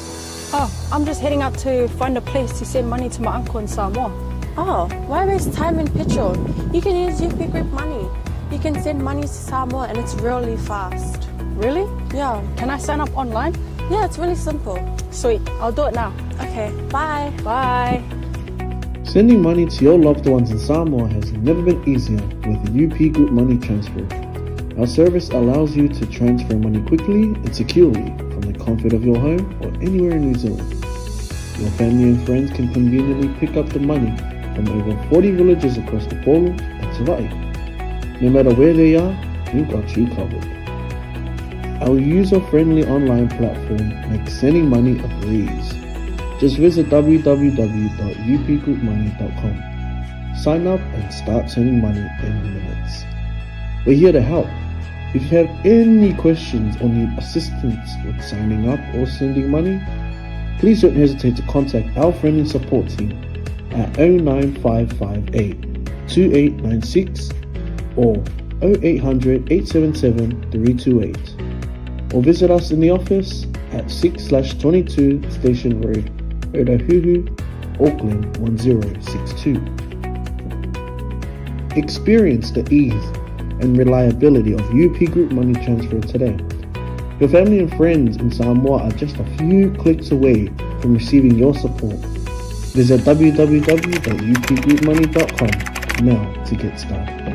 Oh, I'm just heading out to find a place to send money to my uncle in Samoa. Oh, why waste time and petrol? You can use UP Group Money. You can send money to Samoa and it's really fast. Really? Yeah. Can I sign up online? Yeah, it's really simple. Sweet, I'll do it now. Okay, bye. Bye. Sending money to your loved ones in Samoa has never been easier with the UP Group Money Transfer. Our service allows you to transfer money quickly and securely from the comfort of your home or anywhere in New Zealand. Your family and friends can conveniently pick up the money from over 40 villages across the Polo and 𝚟𝚑𝚍. No matter where they are, we've got you covered. Our user-friendly online platform makes sending money a breeze. Just visit www.upgroupmoney.com. Sign up and start sending money in minutes. We're here to help. If you have any questions or need assistance with signing up or sending money, please don't hesitate to contact our friendly support team at 09558 2896 or 0800 877 328. Or visit us in the office at 6/22 Station Road, Otahuhu, Auckland 1062. Experience the ease and reliability of UP Group Money Transfer today. Your family and friends in Samoa are just a few clicks away from receiving your support. Visit www.upgroupmoney.com now to get started.